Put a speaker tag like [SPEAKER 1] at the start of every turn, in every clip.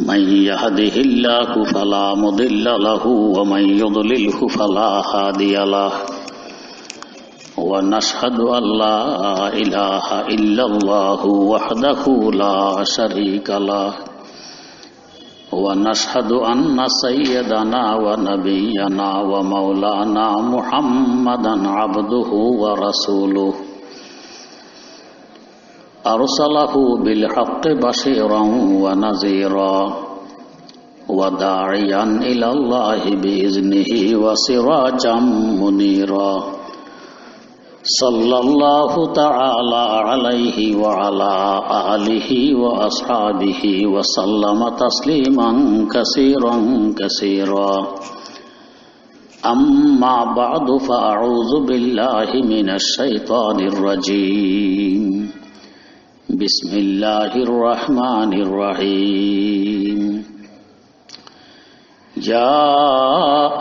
[SPEAKER 1] من يهده الله فلا مضل له ومن يضلله فلا هادي له ونشهد أن لا إله إلا الله وحده لا شريك له ونشهد أن سيدنا ونبينا ومولانا محمدا عبده ورسوله أرسله بالحق بشيرا ونذيرا وداعيا إلى الله بإذنه وسراجا منيرا صلى الله تعالى عليه وعلى آله وأصحابه وسلم تسليما كثيرا كثيرا أما بعد فأعوذ بالله من الشيطان الرجيم بسم الله الرحمن الرحيم يا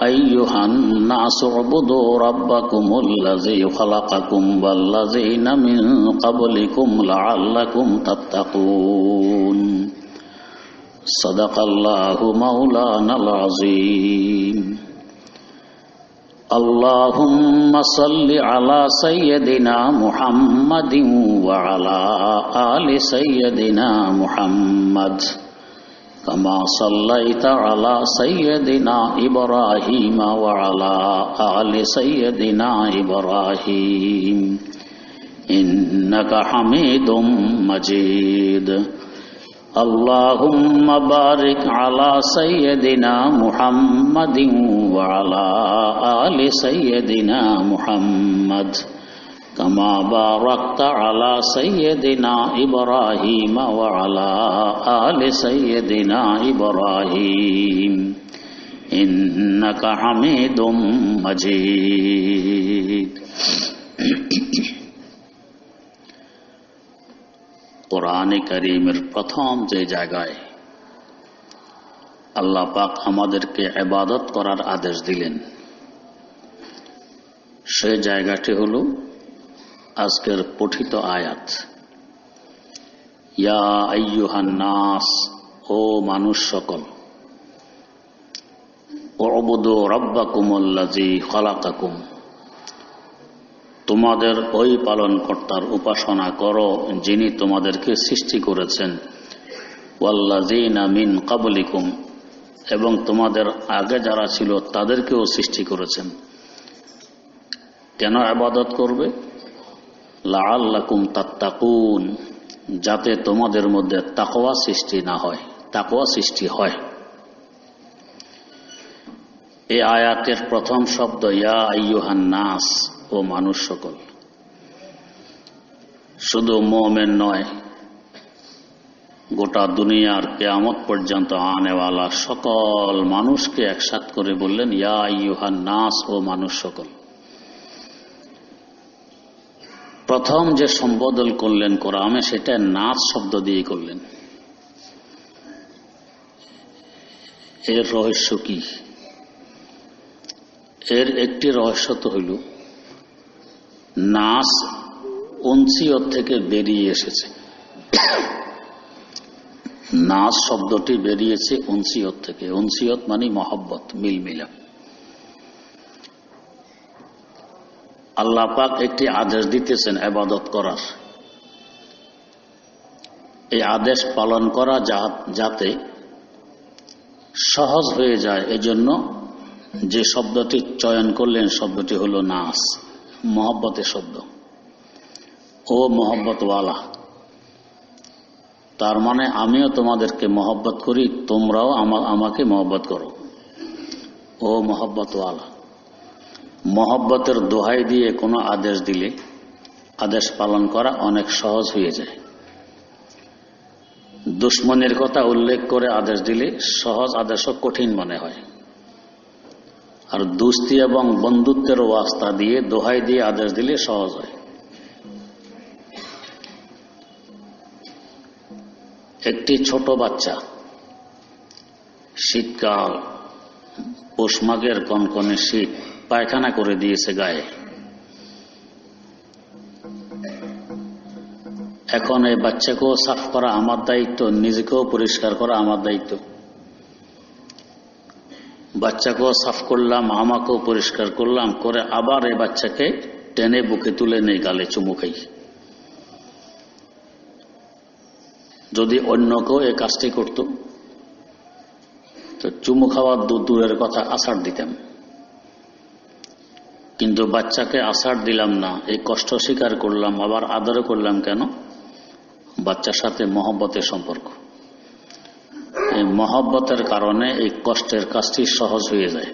[SPEAKER 1] أيها الناس اعبدوا ربكم الذي خلقكم والذين من قبلكم لعلكم تتقون صدق الله مولانا العظيم اللهم صل على سيدنا محمد وعلى آل سيدنا محمد كما صليت على سيدنا إبراهيم وعلى آل سيدنا إبراهيم إنك حميد مجيد اللهم بارك على سيدنا محمد وعلى آل سيدنا محمد كما باركت على سيدنا إبراهيم وعلى آل سيدنا إبراهيم إنك حميد مجيد কোরআনে কারীমের প্রথম যে জায়গায় আল্লাহ পাক আমাদেরকে ইবাদত করার আদেশ দিলেন সেই জায়গাটি হলো আজকের পঠিত আয়াত ইয়া আইয়ুহান নাস, ও মানুষ সকল, উবুদু রাব্বাকুমুল্লাযী খালাকাকুম, তোমাদের ওই পালনকর্তার উপাসনা করো যিনি তোমাদেরকে সৃষ্টি করেছেন, ওয়াল্লাযীনা মিন ক্বাবলিকুম, এবং তোমাদের আগে যারা ছিল তাদেরকেও সৃষ্টি করেছেন। কেন ইবাদত করবে? লাআল্লাকুম তাত্তাকুন, যাতে তোমাদের মধ্যে তাকওয়া সৃষ্টি না হয়, তাকওয়া সৃষ্টি হয়। এই আয়াতের প্রথম শব্দ ইয়া আইয়ুহান নাস, ও মানুষ সকল। শুধু মুমিন নয়, গোটা দুনিয়ার কিয়ামত পর্যন্ত আনেওয়ালা সকল মানুষকে একসাথ করে বললেন ইয়া আইয়ুহান নাস, ও মানুষ সকল। প্রথম যে সম্বোধন করলেন কোরআনে সেটা নাস শব্দ দিয়ে করলেন। এর রহস্য কি? এর একটি রহস্য তো হইল নাস উনসিয়ত থেকে বেরিয়ে এসেছে। নাস শব্দটি বেরিয়েছে উনসিয়ত থেকে। উনসিয়ত মানে মহব্বত, মিলমিলাপ। আল্লাহ পাক একটি আদেশ দিতেছেন ইবাদত করার। এই আদেশ পালন করা যাতে সহজ হয়ে যায়, এজন্য যে শব্দটি চয়ন করলেন শব্দটি হলো নাস, মহব্বতের শব্দ। ও মহব্বতওয়ালা, তার মানে আমিও তোমাদেরকে মহব্বত করি, তোমরাও আমাকে মহব্বত করো। ও মহব্বতওয়ালা, মহব্বতের দোহাই দিয়ে কোনো আদেশ দিলে আদেশ পালন করা অনেক সহজ হয়ে যায়। দুশ্মনের কথা উল্লেখ করে আদেশ দিলে সহজ আদেশও কঠিন মনে হয়। আর দুস্তি এবং বন্ধুত্বের ওয়াস্তা দিয়ে দোহাই দিয়ে আদেশ দিলে সহজ হয়। একটি ছোট বাচ্চা শীতকাল, পৌষ মাঘের কনকনে শীত, পায়খানা করে দিয়েছে গায়ে। এখন এই বাচ্চাকেও সাফ করা আমার দায়িত্ব, নিজেকেও পরিষ্কার করা আমার দায়িত্ব। বাচ্চাকেও সাফ করলাম, আমাকেও পরিষ্কার করলাম, করে আবার এই বাচ্চাকে টেনে বুকে তুলে নেই, গালে চুমু খাই। যদি অন্য কেউ এই কাজটি করত তো চুমু খাওয়ার দূরের কথা আছাড় দিতাম, কিন্তু বাচ্চাকে আছাড় দিলাম না, এই কষ্ট স্বীকার করলাম, আবার আদরও করলাম। কেন? বাচ্চার সাথে মহব্বতের সম্পর্ক। এই মহব্বতের কারণে এই কষ্টের কাজটি সহজ হয়ে যায়।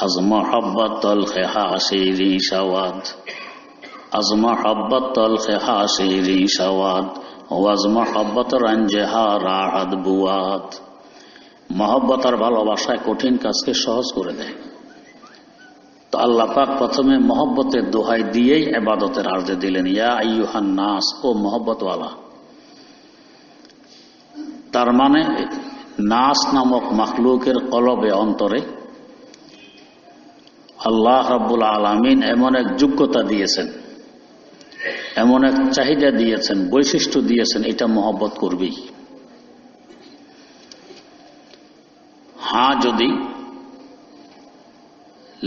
[SPEAKER 1] আজ মহব্বতুল হাসিরি সাওয়াদ, আজ মহব্বতুল হাসিরি সাওয়াদ, ওয়াজ মহব্বতুর আনজাহা রাহাত বুয়াত। মহব্বত আর ভালোবাসায় কঠিন কাজকে সহজ করে দেয়। তো আল্লাহ পাক প্রথমে মহব্বতের দোহাই দিয়েই ইবাদতের আরজে দিলেন, ইয়া আইয়ুহান নাস, ও মহব্বতওয়ালা। তার মানে নাস নামক মাখলুকের কলবে, অন্তরে আল্লাহ রাব্বুল আলামিন এমন এক যোগ্যতা দিয়েছেন, এমন এক চাহিদা দিয়েছেন, বৈশিষ্ট্য দিয়েছেন, এটা মহব্বত করবেই। হ্যাঁ, যদি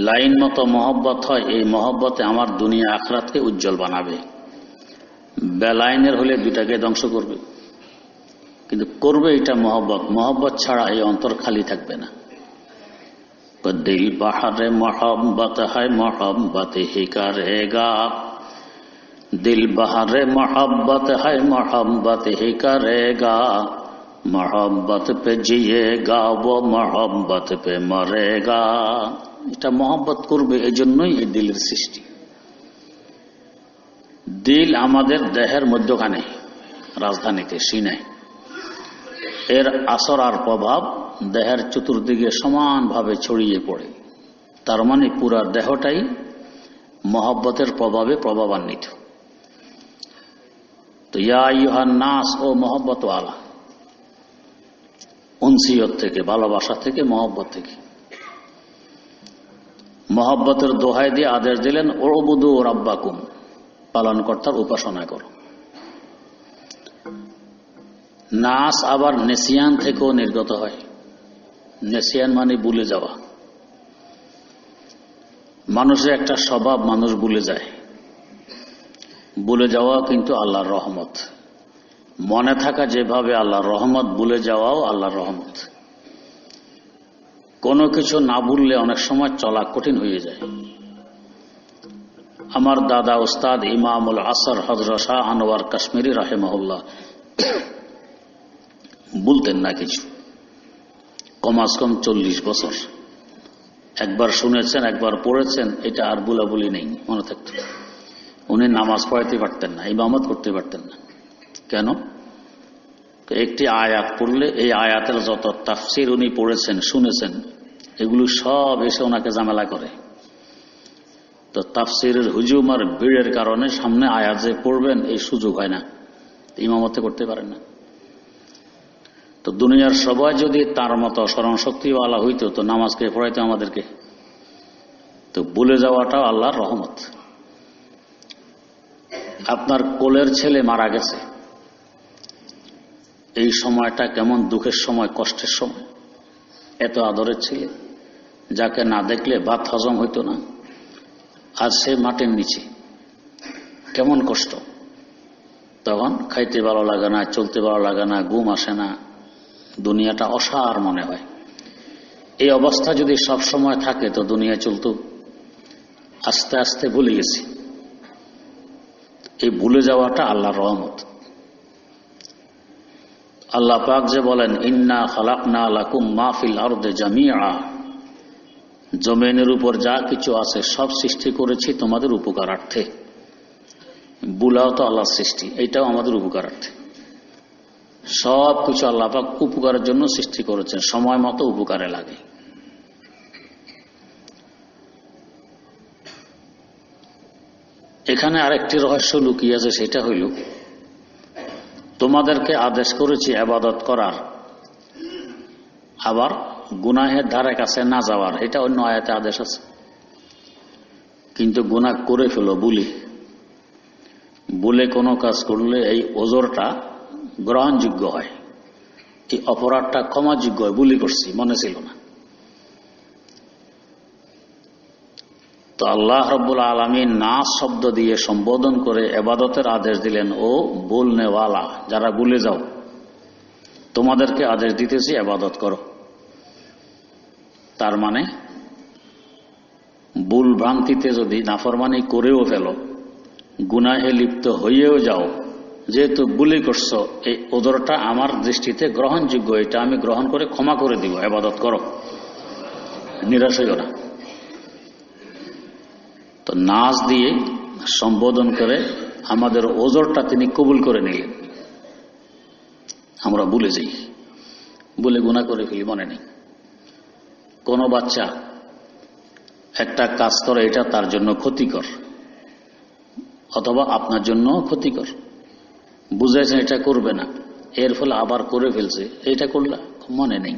[SPEAKER 1] লাইন মতো মহব্বত হয়, এই মহব্বতে আমার দুনিয়া আখিরাতকে উজ্জ্বল বানাবে। বেলাইনের হলে দুটাকে ধ্বংস করবে, কিন্তু করবে এটা মহব্বত। মহব্বত ছাড়া এই অন্তর খালি থাকবে না। দিল বাহারে মহব্বত হয়, মহব্বত হি করেগা, দিল বাহারে মহব্বত হয়, মহব্বত হি করেগা, মহব্বত পে জিয়েগা, ও মহব্বত পে মরেগা। এটা মহব্বত করবে, এই জন্যই এই দিলের সৃষ্টি। দিল আমাদের দেহের মধ্যখানে, রাজধানীতে সিনায়। এর আসর আর প্রভাব দেহের চতুর্দিকে সমানভাবে ছড়িয়ে পড়ে। তার মানে পুরা দেহটাই মহব্বতের প্রভাবে প্রভাবান্বিত। তো ইয়া আইয়ুহান নাস, ও মহব্বতওয়ালা, উনসিয়ত থেকে, ভালোবাসা থেকে, মহব্বত থেকে। মহব্বতের দোহাই দিয়ে আদেশ দিলেন, উবুদু রাব্বাকুম, পালনকর্তার উপাসনা করো। নাস আবার নেসিয়ান থেকেও নির্গত হয়। নেসিয়ান মানে ভুলে যাওয়া। মানুষের একটা স্বভাব, মানুষ ভুলে যায়। ভুলে যাওয়া কিন্তু আল্লাহর রহমত। মনে থাকা যেভাবে আল্লাহর রহমত, ভুলে যাওয়াও আল্লাহর রহমত। কোনো কিছু না ভুললে অনেক সময় চলা কঠিন হয়ে যায়। আমার দাদা উস্তাদ ইমামুল আসর হযরত শাহ আনোয়ার কাশ্মীরি রাহিমাহুল্লাহ বলতেন না কিছু, কমাস কম 40 বছর। একবার শুনেছেন, একবার পড়েছেন, এটা আর বুলাবুলি নেই, মনে থাকতো। উনি নামাজ পড়াইতে পারতেন না, ইমামত করতে পারতেন না। কেন? একটি আয়াত পড়লে এই আয়াতের যত তাফসির উনি পড়েছেন, শুনেছেন, এগুলো সব এসে ওনাকে ঝামেলা করে। তো তাফসিরের হুজুম আর ভিড়ের কারণে সামনে আয়াত যে পড়বেন এই সুযোগ হয় না, ইমামতে করতে পারেন না। তো দুনিয়ার সবাই যদি তার মতো স্মরণ শক্তিওয়ালা হইতো তো নামাজকে পড়াইতো আমাদেরকে। তো ভুলে যাওয়াটাও আল্লাহর রহমত। আপনার কোলের ছেলে মারা গেছে, এই সময়টা কেমন দুঃখের সময়, কষ্টের সময়। এত আদরের ছেলে, যাকে না দেখলে ভাত হজম হইতো না, আজ সে মাটির নিচে, কেমন কষ্ট। তখন খাইতে ভালো লাগে না, চলতে ভালো লাগে না, ঘুম আসে না, দুনিয়াটা অসার মনে হয়। এই অবস্থা যদি সব সময় থাকে তো দুনিয়া চলতো। আস্তে আস্তে ভুলে গেছি। এই ভুলে যাওয়াটা আল্লাহর রহমত। আল্লাহ পাক যে বলেন, ইন্না খালাকনা লাকুম মা ফিল আরদি জামিআ, জমিনের উপর যা কিছু আছে সব সৃষ্টি করেছি তোমাদের উপকারার্থে। বুলাও তো আল্লাহর সৃষ্টি, এইটাও আমাদের উপকারার্থে। সব কিছু আল্লাহ পাক উপকারের জন্য সৃষ্টি করেছেন, সময় মতো উপকারে লাগে। এখানে আরেকটি রহস্য লুকিয়ে আছে, সেটা হইল তোমাদেরকে আদেশ করেছি ইবাদত করার, আবার গুনাহের ধারে কাছে না যাওয়ার। এটা অন্য আয়াতে আদেশ আছে। কিন্তু গুনাহ করে ফেলো বলে কোনো কাজ করলে এই ওজরটা গ্রহণযোগ্য হয়, এই অপরাধটা ক্ষমাযোগ্য হয়। বুলি করছি, মনে ছিল না, তো আল্লাহ রাব্বুল আলামিন নাস শব্দ দিয়ে সম্বোধন করে ইবাদতের আদেশ দিলেন, ও বলনেওয়ালা, যারা ভুলে যাও, তোমাদেরকে আদেশ দিতেছি ইবাদত করো। তার মানে ভুল ভ্রান্তিতে যদি নাফরমানি করেও ফেলো, গুনাহে লিপ্ত হইয়েও যাও, যেহেতু ভুলই করছো, এই ওজরটা আমার দৃষ্টিতে গ্রহণযোগ্য, এটা আমি গ্রহণ করে ক্ষমা করে দিব, ইবাদত করো, নিরাশ হইও না। তো নাচ দিয়ে সম্বোধন করে আমাদের ওজরটা তিনি কবুল করে নিলেন। আমরা ভুলে যাই, ভুলে গুনাহ করে ফেলি, মনে নেই। কোনো বাচ্চা একটা কাজ করে, এটা তার জন্য ক্ষতিকর অথবা আপনার জন্য ক্ষতিকর, বুঝাইছেন এটা করবে না, এর ফলে আবার করে ফেলছে, এটা করলে মনে নেই।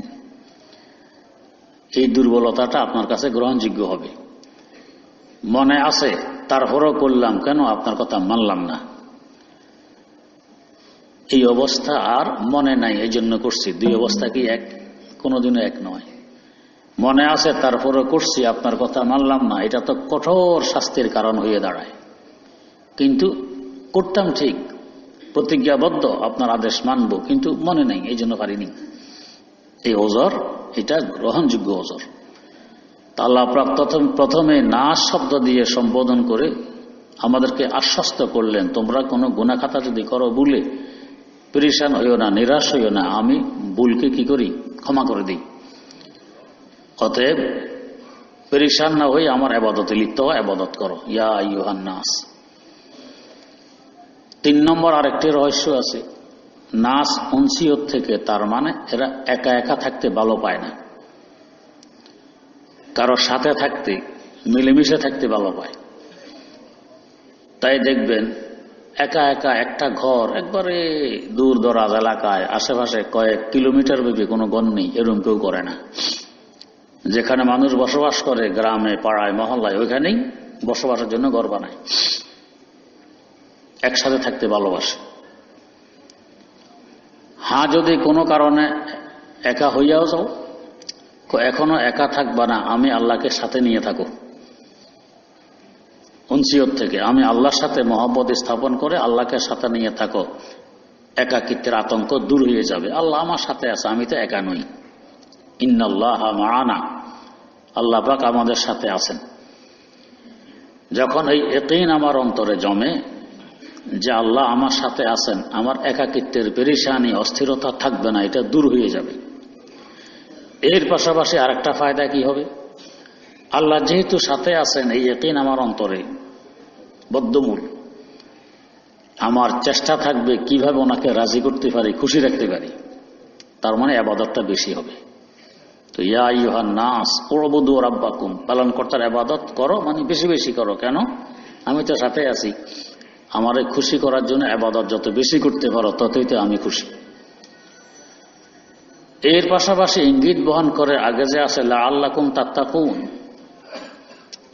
[SPEAKER 1] এই দুর্বলতাটা আপনার কাছে গ্রহণযোগ্য হবে। মনে আছে তারপরও করলাম, কেন আপনার কথা মানলাম না, এই অবস্থা আর মনে নাই, এই জন্য করছি। দুই অবস্থা কি এক? কোনোদিনও এক নয়। মনে আছে তারপরও করছি, আপনার কথা মানলাম না, এটা তো কঠোর শাস্তির কারণ হয়ে দাঁড়ায়। কিন্তু করতাম ঠিক, প্রতিজ্ঞাবদ্ধ, আপনার আদেশ মানব, কিন্তু মনে নেই, এই জন্য পারিনি। এই ওজর, এটা গ্রহণযোগ্য ওজর। আল্লাহ প্রথমে নাস শব্দ দিয়ে সম্বোধন করে আমাদেরকে আশ্বস্ত করলেন, তোমরা কোনো গুনাহ খাতা যদি করো ভুলে, পেরেশান হইও না, নিরাশ হইও না, আমি ভুলকে কি করি? ক্ষমা করে দিই। অতএব পেরেশান না হয়ে আমার ইবাদতে লিপ্ত হও, ইবাদত করো, ইয়া আইয়ুহান নাস। 3 নম্বর আরেকটি রহস্য আছে। নাস উনসিয়ত থেকে, তার মানে এরা একা একা থাকতে ভালো পায় না, কারো সাথে থাকতে, মিলেমিশে থাকতে ভালো পায়। তাই দেখবেন একা একা একটা ঘর একবারে দূর দরাজ এলাকায়, আশেপাশে কয়েক কিলোমিটার ব্যাপী কোনো ঘর নেই, এরকম কেউ করে না। যেখানে মানুষ বসবাস করে, গ্রামে, পাড়ায়, মহল্লায়, ওইখানেই বসবাসের জন্য ঘর বানায়, একসাথে থাকতে ভালোবাসে। হ্যাঁ, যদি কোনো কারণে একা হইয়াও যাও, এখনো একা থাকবা না, আমি আল্লাহকে সাথে নিয়ে থাকো। উনসিয়ত থেকে আমি আল্লাহর সাথে মহব্বত স্থাপন করে আল্লাহকে সাথে নিয়ে থাকো, একাকিত্বের আতঙ্ক দূর হয়ে যাবে। আল্লাহ আমার সাথে আছে, আমি তো একা নই। ইন্নাল্লাহা মা'ানা, আল্লাহ পাক আমাদের সাথে আছেন। যখন এই ইয়াকিন আমার অন্তরে জমে যে আল্লাহ আমার সাথে আছেন, আমার একাকিত্বের পেরেশানি, অস্থিরতা থাকবে না, এটা দূর হয়ে যাবে। এর পাশাপাশি আরেকটা ফায়দা কি হবে? আল্লাহ যেহেতু সাথে আছেন, এই ইয়াকিন আমার অন্তরে বদ্ধমূল, আমার চেষ্টা থাকবে কিভাবে ওনাকে রাজি করতে পারি, খুশি রাখতে পারি। তার মানে ইবাদতটা বেশি হবে। তো ইয়া আইয়ুহান নাস উবুদু রাব্বাকুম, পালনকর্তার ইবাদত করো, মানে বেশি বেশি করো। কেন? আমি তো সাথে আছি, আমারে খুশি করার জন্য ইবাদত যত বেশি করতে পারো, ততই তো আমি খুশি। এর পাশাপাশি ইঙ্গিত বহন করে আগে যে আছে লাআল্লাকুম তাত্তাকুন,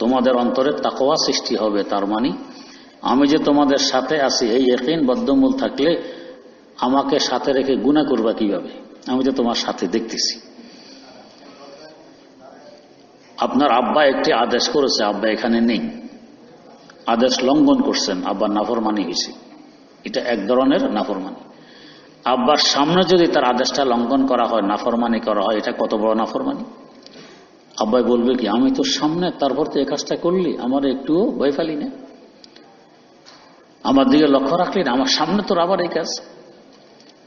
[SPEAKER 1] তোমাদের অন্তরে তাকওয়া সৃষ্টি হবে। তার মানে আমি যে তোমাদের সাথে আছি, এই ইয়াকিন বদ্ধমূল থাকলে আমাকে সাথে রেখে গুনাহ করবা কিভাবে? আমি তো তোমার সাথে দেখতেছি। আপনার আব্বা একটি আদেশ করেছে, আব্বা এখানে নেই, আদেশ লঙ্ঘন করছেন, আব্বার নাফরমানি হয়েছে, এটা এক ধরনের নাফরমানি। আব্বার সামনে যদি তার আদেশটা লঙ্ঘন করা হয়, নাফরমানি করা হয়, এটা কত বড় নাফরমানি? আব্বাই বলবে কি, আমি তো সামনে, তারপর তো এই কাজটা করলি, আমার একটুও ভয় ফেলি না, আমার দিকে লক্ষ্য রাখলি না, আমার সামনে তোর আবার এই কাজ।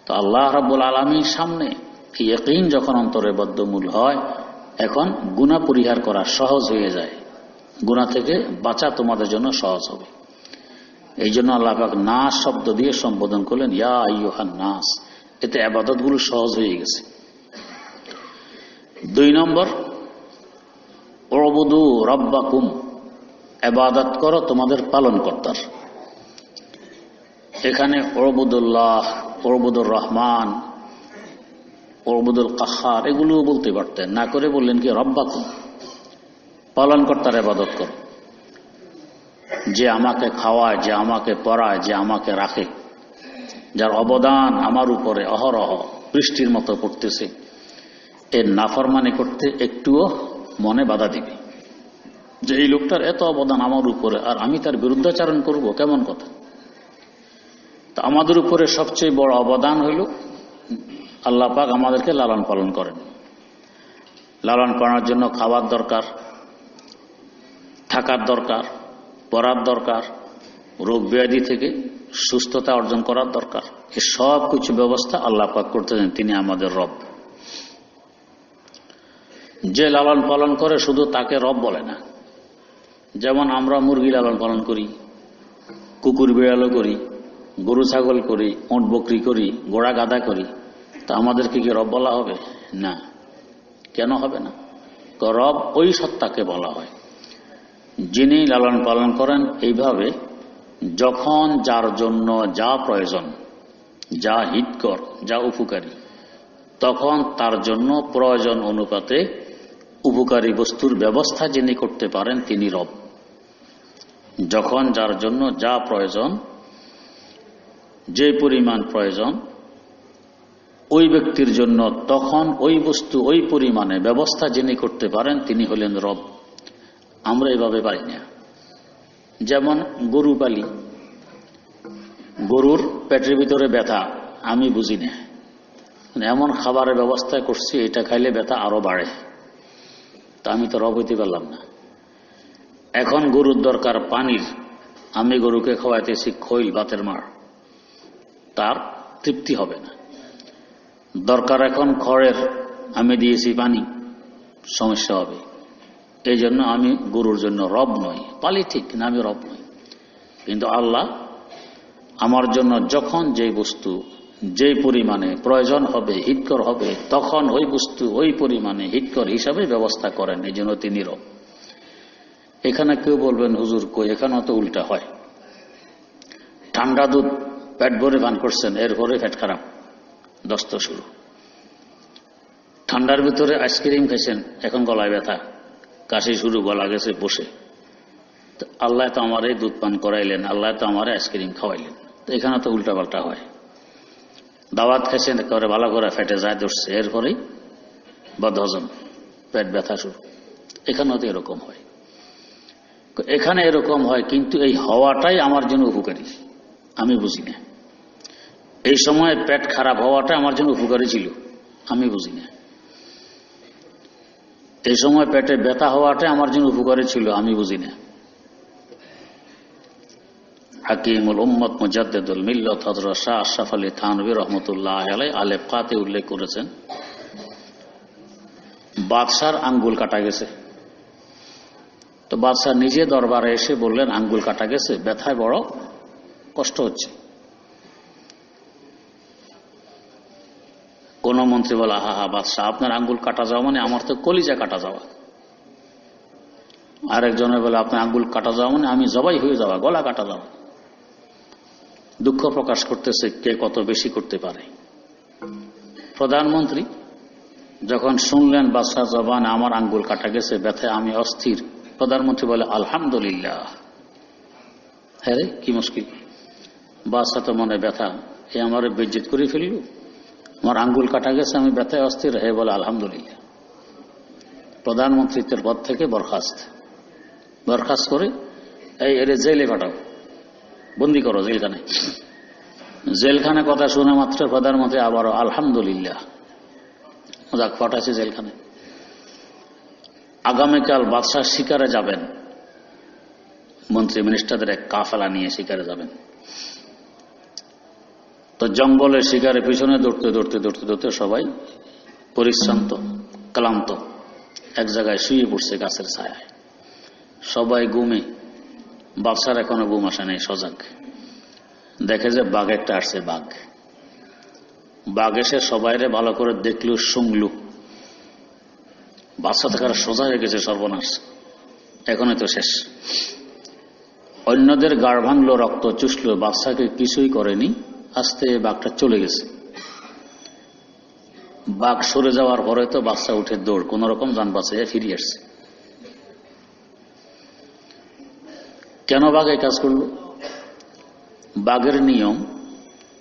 [SPEAKER 1] তো আল্লাহ রাব্বুল আলামিন সামনে, ইয়াকিন যখন অন্তরে বদ্ধমূল হয়, এখন গুনাহ পরিহার করা সহজ হয়ে যায়, গুনাহ থেকে বাঁচা তোমাদের জন্য সহজ হবে। এই জন্য আল্লাহ পাক নাস শব্দ দিয়ে সম্বোধন করলেন, ইয়া আইয়ুহান নাস। এতে ইবাদতগুলো সহজ হয়ে গেছে। 2 নম্বর, উবুদু রাব্বাকুম, ইবাদত করো তোমাদের পালনকর্তার। এখানে উবুদুল্লাহ, উবুদুর রহমান, উবুদুল কাহ্হার এগুলোও বলতে পারতেন, না করে বললেন কি রাব্বাকুম, পালনকর্তার ইবাদত করো, যে আমাকে খাওয়ায়, যে আমাকে পড়ায়, যে আমাকে রাখে, যার অবদান আমার উপরে অহরহ বৃষ্টির মতো পড়তেছে, এর নাফরমানি করতে একটুও মনে বাধা দিবে। যে এই লোকটার এত অবদান আমার উপরে, আর আমি তার বিরুদ্ধাচারণ করব, কেমন কথা? তো আমাদের উপরে সবচেয়ে বড় অবদান হইল আল্লাহ পাক আমাদেরকে লালন পালন করেন। লালন পালনের জন্য খাবার দরকার, থাকার দরকার, পড়ার দরকার, রোগ ব্যাধি থেকে সুস্থতা অর্জন করার দরকার। এই সব কিছু ব্যবস্থা আল্লাহ পাক করতেছেন, তিনি আমাদের রব। যে লালন পালন করে শুধু তাকে রব বলে না। যেমন আমরা মুরগি লালন পালন করি, কুকুর বিড়ালও করি, গরু ছাগল করি, উট বকরি করি, ঘোড়া গাধা করি, তা আমাদেরকে কি রব বলা হবে? না। কেন হবে না? রব ওই সত্তাকে বলা হয় যিনি লালন পালন করেন এইভাবে, যখন যার জন্য যা প্রয়োজন, যা হিতকর, যা উপকারী, তখন তার জন্য প্রয়োজন অনুপাতে উপকারী বস্তুর ব্যবস্থা যিনি করতে পারেন তিনি রব। যখন যার জন্য যা প্রয়োজন, যে পরিমাণ প্রয়োজন ওই ব্যক্তির জন্য, তখন ওই বস্তু ওই পরিমাণে ব্যবস্থা যিনি করতে পারেন তিনি হলেন রব। আমরা এভাবে পারি না। যেমন গরু পালি, গরুর পেটের ভিতরে ব্যথা আমি বুঝি না, এমন খাবারের ব্যবস্থা করছি এটা খাইলে ব্যথা আরো বাড়ে, তা আমি তো রব হইতে পারলাম না। এখন গরুর দরকার পানির, আমি গরুকে খাওয়াইতেছি খৈল ভাতের মার, তার তৃপ্তি হবে না। দরকার এখন খড়ের, আমি দিয়েছি পানি, সমস্যা হবে। এই জন্য আমি গরুর জন্য রব নই। পালি ঠিক না, আমি রব নই। কিন্তু আল্লাহ আমার জন্য যখন যেই বস্তু যেই পরিমাণে প্রয়োজন হবে, হিতকর হবে, তখন ওই বস্তু ওই পরিমাণে হিতকর হিসাবে ব্যবস্থা করেন, এই জন্য তিনি রব। এখানে কেউ বলবেন হুজুর কই, এখানেও তো উল্টা হয়। ঠান্ডা দুধ পেট ভরে পান করছেন, এরপরে পেট খারাপ, দস্ত শুরু। ঠান্ডার ভিতরে আইসক্রিম খাইছেন, এখন গলায় ব্যথা, কাশি শুরু, গলা গেছে বসে। আল্লাহ তো আমার এই দুধ পান করাইলেন, আল্লাহ তো আমার আইসক্রিম খাওয়াইলেন। তো এখানে তো উল্টা পাল্টা হয়। দাওয়াত খাইছেন, একেবারে ভালো করে ফেটে যায় ধরছে, এরপরেই বদহজম, পেট ব্যথা শুরু। এখানেও তো এরকম হয়। এখানে এরকম হয়, কিন্তু এই হওয়াটাই আমার জন্য উপকারী, আমি বুঝি না। এই সময় পেট খারাপ হওয়াটা আমার জন্য উপকারী ছিল, আমি বুঝি না। এই সময় পেটে ব্যথা হওয়াটা আমার জন্য উপকারী ছিল, আমি বুঝি না। হাকিমুল উম্মত মুজাদ্দিদুল মিল্লাত হযরত শাহ আশরাফ আলী থানভী রহমতুল্লাহ আলাইহি আলেফাতে উল্লেখ করেছেন, বাদশার আঙ্গুল কাটা গেছে। তো বাদশাহ নিজে দরবারে এসে বললেন আঙ্গুল কাটা গেছে, ব্যথায় বড় কষ্ট হচ্ছে। কোন মন্ত্রী বলে, হা হা বাদশাহ, আপনার আঙ্গুল কাটা যাওয়া মানে আমার তো কলিজা কাটা যাওয়া। আরেকজনের বলে, আপনার আঙ্গুল কাটা যাওয়া মানে আমি জবাই হয়ে যাওয়া, গলা কাটা যাওয়া। দুঃখ প্রকাশ করতেছে কে কত বেশি করতে পারে। প্রধানমন্ত্রী যখন শুনলেন বাদশাহ জবান আমার আঙ্গুল কাটা গেছে, ব্যথায় আমি অস্থির, প্রধানমন্ত্রী বলে আলহামদুলিল্লাহ। হ্যাঁ রে, কি মুশকিল, বাদশাহ তো মনে ব্যথা, এ আমার বেজ্জিত করে ফেলল, আমার আঙ্গুল কাটা গেছে, আমি ব্যথায় অস্থির, হে বলে আলহামদুলিল্লাহ। প্রধানমন্ত্রীত্বের পদ থেকে বরখাস্ত করে এই এর জেলে পাঠাও, বন্দি করো জেলখানায়। জেলখানে কথা শুনে মাত্র প্রধানমন্ত্রী আবারও আলহামদুলিল্লাহ, যাক পাঠাচ্ছে জেলখানায়। আগামীকাল বাদশাহ শিকারে যাবেন, মন্ত্রী মিনিস্টারদের এক কাফেলা নিয়ে শিকারে যাবেন। তো জঙ্গলে শিকারের পিছনে দৌড়তে দৌড়তে দৌড়তে দৌড়তে সবাই পরিশ্রান্ত ক্লান্ত এক জায়গায় শুয়ে পড়ছে গাছের ছায়ায়, সবাই ঘুমে। বাদশার এখনো ঘুম আসে নাই, সজাগ। দেখে যে বাঘ একটা আসছে, বাঘ এসে সবাইরে ভালো করে দেখলো, শুংলু। বাদশা থাকার সোজা হয়ে গেছে, সর্বনাশ, এখনই তো শেষ। অন্যদের গাড় ভাঙলো, রক্ত চুষলো, বাদশাকে কিছুই করেনি। আস্তে বাঘটা চলে গেছে। বাঘ সরে যাওয়ার পরে তো বাদশা উঠে দৌড়, কোন রকম যান বাঁচিয়ে ফিরিয়ে আসছে। কেন বাঘ এই কাজ করল? বাঘের নিয়ম,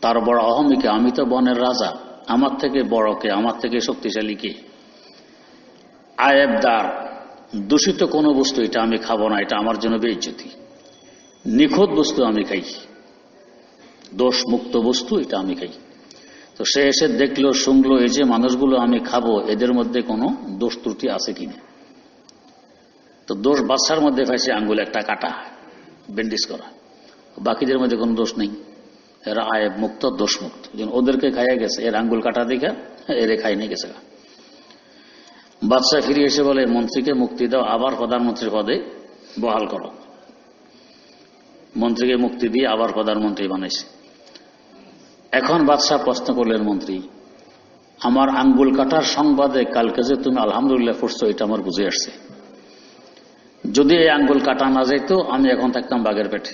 [SPEAKER 1] তার বড় অহমিকে, আমি তো বনের রাজা, আমার থেকে বড় কে, আমার থেকে শক্তিশালী কে, আয়েবদার দূষিত কোনো বস্তু এটা আমি খাবো না, এটা আমার জন্য বেইজ্জতি। নিখুঁত বস্তু আমি খাই, দোষ মুক্ত বস্তু এটা আমি খাই। তো সে এসে দেখলো শুনলো এই যে মানুষগুলো আমি খাবো এদের মধ্যে কোনো দোষ ত্রুটি আছে কিনা। তো দোষ বাচ্চার মধ্যে পাইছে আঙ্গুল একটা কাটা, ব্যান্ডেজ করা, বাকিদের মধ্যে কোনো দোষ নেই, এরা আয়েব মুক্ত দোষ মুক্ত। ওদেরকে খাইয়া গেছে, এর আঙ্গুল কাটা দেখা এরে খাই নিয়ে গেছে। বাদশাহ ফিরে এসে বলে মন্ত্রীকে মুক্তি দাও, আবার প্রধানমন্ত্রীর পদে বহাল করো। মন্ত্রীকে মুক্তি দিয়ে আবার প্রধানমন্ত্রী বানাইছে। এখন বাদশাহ প্রশ্ন করলেন মন্ত্রী, আমার আঙ্গুল কাটার সংবাদে কালকে যে তুমি আলহামদুলিল্লাহ পড়ছো এটা আমার বুঝে আসছে, যদি এই আঙ্গুল কাটা না যাইতো আমি এখন থাকতাম বাঘের পেটে।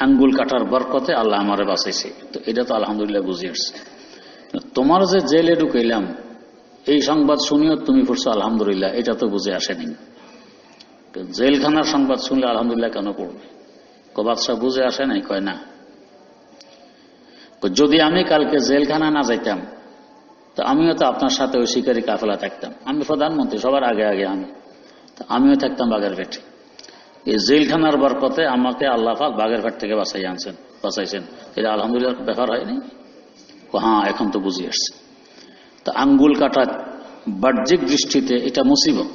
[SPEAKER 1] আঙ্গুল কাটার বরকতে আল্লাহ আমারে বাঁচাইছে, তো এটা তো আলহামদুলিল্লাহ বুঝে আসছে। তোমার যে জেলে ঢুকাইলাম এই সংবাদ শুনিও তুমি পড়ছো আলহামদুলিল্লাহ, এটা তো বুঝে আসেনি। জেলখানার সংবাদ শুনলে আলহামদুলিল্লাহ কেন পড়বে? বাদশাহ বুঝে আসে নাই? কয় না, যদি আমি কালকে জেলখানা না যাইতাম তো আমিও তো আপনার সাথে ওই শিকারী কাফেলা থাকতাম, আমি প্রধানমন্ত্রী সবার আগে আগে আমিও থাকতাম বাঘের পেটে। এই জেলখানার বরকতে আমাকে আল্লাহ পাক বাঘের পেট থেকে বাঁচাইছেন, এটা আলহামদুলিল্লাহ ব্যাপার হয়নি? হ্যাঁ, এখন তো বুঝে আসছে। তো আঙ্গুল কাটা বাহ্যিক দৃষ্টিতে এটা মুসিবত,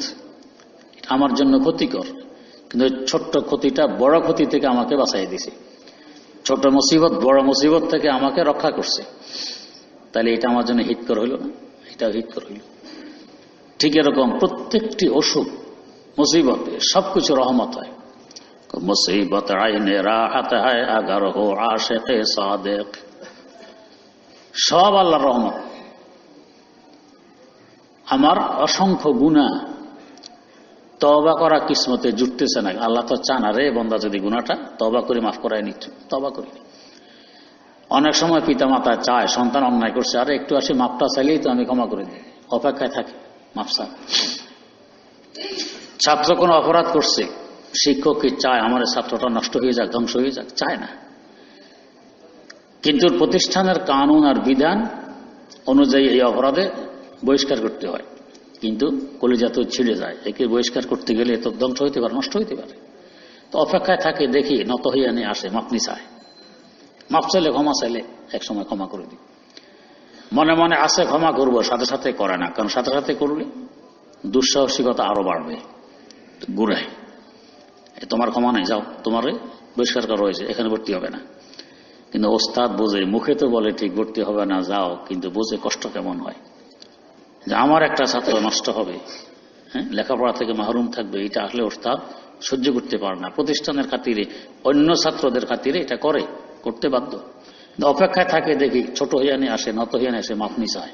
[SPEAKER 1] আমার জন্য ক্ষতিকর, কিন্তু ছোট্ট ক্ষতিটা বড় ক্ষতি থেকে আমাকে বাঁচাই দিছে। ছোট মুসিবত বড় মুসিবত থেকে আমাকে রক্ষা করছে, তাহলে এটা আমার জন্য হিতকর হইল না? এটাও হিতকর হইল। ঠিক এরকম প্রত্যেকটি অসুখ মুসিবত সবকিছু রহমত হয়। মুসিবত আইনে রাহাত হয় আগার হো আশিকে সাদেক, সব আল্লাহর রহমত। আমার অসংখ্য গুনাহ তওবা করা কিসমতে জুটতেছে না। আল্লাহ তো চান আরে বন্দা যদি গুনাহটা তওবা করে মাফ করায় নিত, তওবা করি। অনেক সময় পিতা মাতা চায় সন্তান অন্যায় করছে, আরে একটু আসি মাপটা চাইলেই তো আমি ক্ষমা করে দিই, অপেক্ষায় থাকে মাফ চায়। ছাত্র কোনো অপরাধ করছে, শিক্ষক কি চায় আমার ছাত্রটা নষ্ট হয়ে যাক, ধ্বংস হয়ে যাক? চায় না। কিন্তু প্রতিষ্ঠানের কানুন আর বিধান অনুযায়ী এই অপরাধে বহিষ্কার করতে হয়, কিন্তু কলিজা তো ছিঁড়ে যায়। একে বহিষ্কার করতে গেলে তো ধ্বংস হইতে পারে, নষ্ট হইতে পারে। তো অপেক্ষায় থাকে, দেখি নত হইয়া নিয়ে আসে, মাপনি চায়, মাপ চাইলে ক্ষমা চাইলে একসময় ক্ষমা করে দিই। মনে মনে আসে ক্ষমা করব, সাথে সাথে করে না, কারণ সাথে সাথে করলে দুঃসাহসিকতা আরো বাড়বে, গুড়ায় তোমার ক্ষমা নাই, যাও তোমার বহিষ্কার করা হয়েছে, এখানে ভর্তি হবে না। কিন্তু ওস্তাদ বোঝে, মুখে তো বলে ঠিক ভর্তি হবে না যাও, কিন্তু বোঝে কষ্ট কেমন হয়, যে আমার একটা ছাত্র নষ্ট হবে, হ্যাঁ, লেখাপড়া থেকে মাহরুম থাকবে, এটা আসলে ওস্তাদ সহ্য করতে পারে না। প্রতিষ্ঠানের খাতিরে, অন্য ছাত্রদের খাতিরে এটা করতে বাধ্য। অপেক্ষায় থাকে, দেখি ছোট হইয়া নিয়ে আসে, নত হইয়া নিয়ে আসে, মাফনি চায়।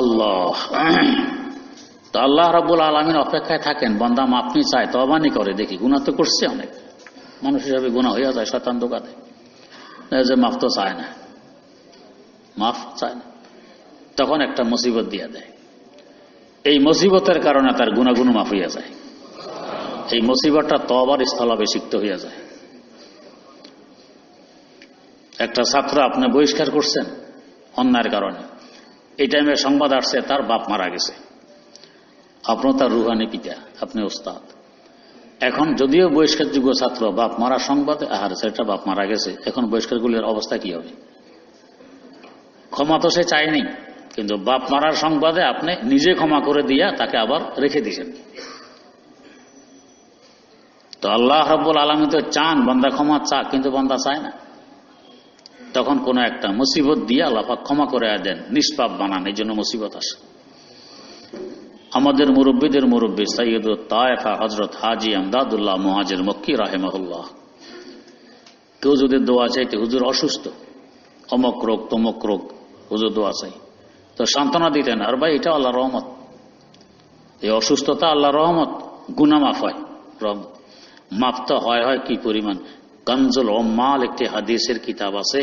[SPEAKER 1] আল্লাহ তো আল্লাহ রাব্বুল আলামিন অপেক্ষায় থাকেন, বান্দা মাফনি চায়, তওবানি করে, দেখি গুনাহ তো করছে অনেক, মানুষ হিসাবে গুনাহ হইয়া যায়, শয়তান ধোঁকা দেয়, যে মাফ তো চায় না, মাফ চায় না, তখন একটা মুসিবত দিয়া দেয়। এই মুসিবতের কারণে তার গুনাহগুলো মাফ হইয়া যায়। এই মুসিবতটা তওবার স্থলাভিষিক্ত হইয়া যায়। একটা ছাত্র আপনি বহিষ্কার করছেন অন্যায়ের কারণে, এই টাইমে সংবাদ আসছে তার বাপ মারা গেছে, আপনার তার রুহানি পিতা, আপনি ওস্তাদ। এখন যদিও বহিষ্কারযোগ্য ছাত্র, বাপ মারা সংবাদে আহার সেটা বাপ মারা গেছে, এখন বহিষ্কারগুলির অবস্থা কি হবে? ক্ষমা তো সে চায়নি, কিন্তু বাপ মারার সংবাদে আপনি নিজে ক্ষমা করে দিয়া তাকে আবার রেখে দিয়েছেন। তো আল্লাহ রাব্বুল আলামিন তো চান বান্দা ক্ষমা চাক, কিন্তু বান্দা চায় না। তখন কোন একটা মুসিবত দিয়ে আল্লাহ পাক ক্ষমা করে দেন, নিষ্পাপ বানান, এই জন্য মুসিবত আসে। আমাদের মুরব্বীদের মুরব্বী সৈয়দুত তায়েফা হযরত হাজী আমদাদুল্লাহ মুহাজির মক্কি রাহিমাহুল্লাহ, কেউ যদি দোয়া চাইতে, হুজুর অসুস্থ, অমক রোগ তমক রোগ, হুজুর দোয়া চাই, তো সান্ত্বনা দিতেন, আর ভাই এটা আল্লাহর রহমত, এই অসুস্থতা আল্লাহর রহমত, গুনাহ মাফ হয়, রহমত মাফ তো হয় কি পরিমাণ। কানজুল উম্মাল একটি হাদিসের কিতাব আছে,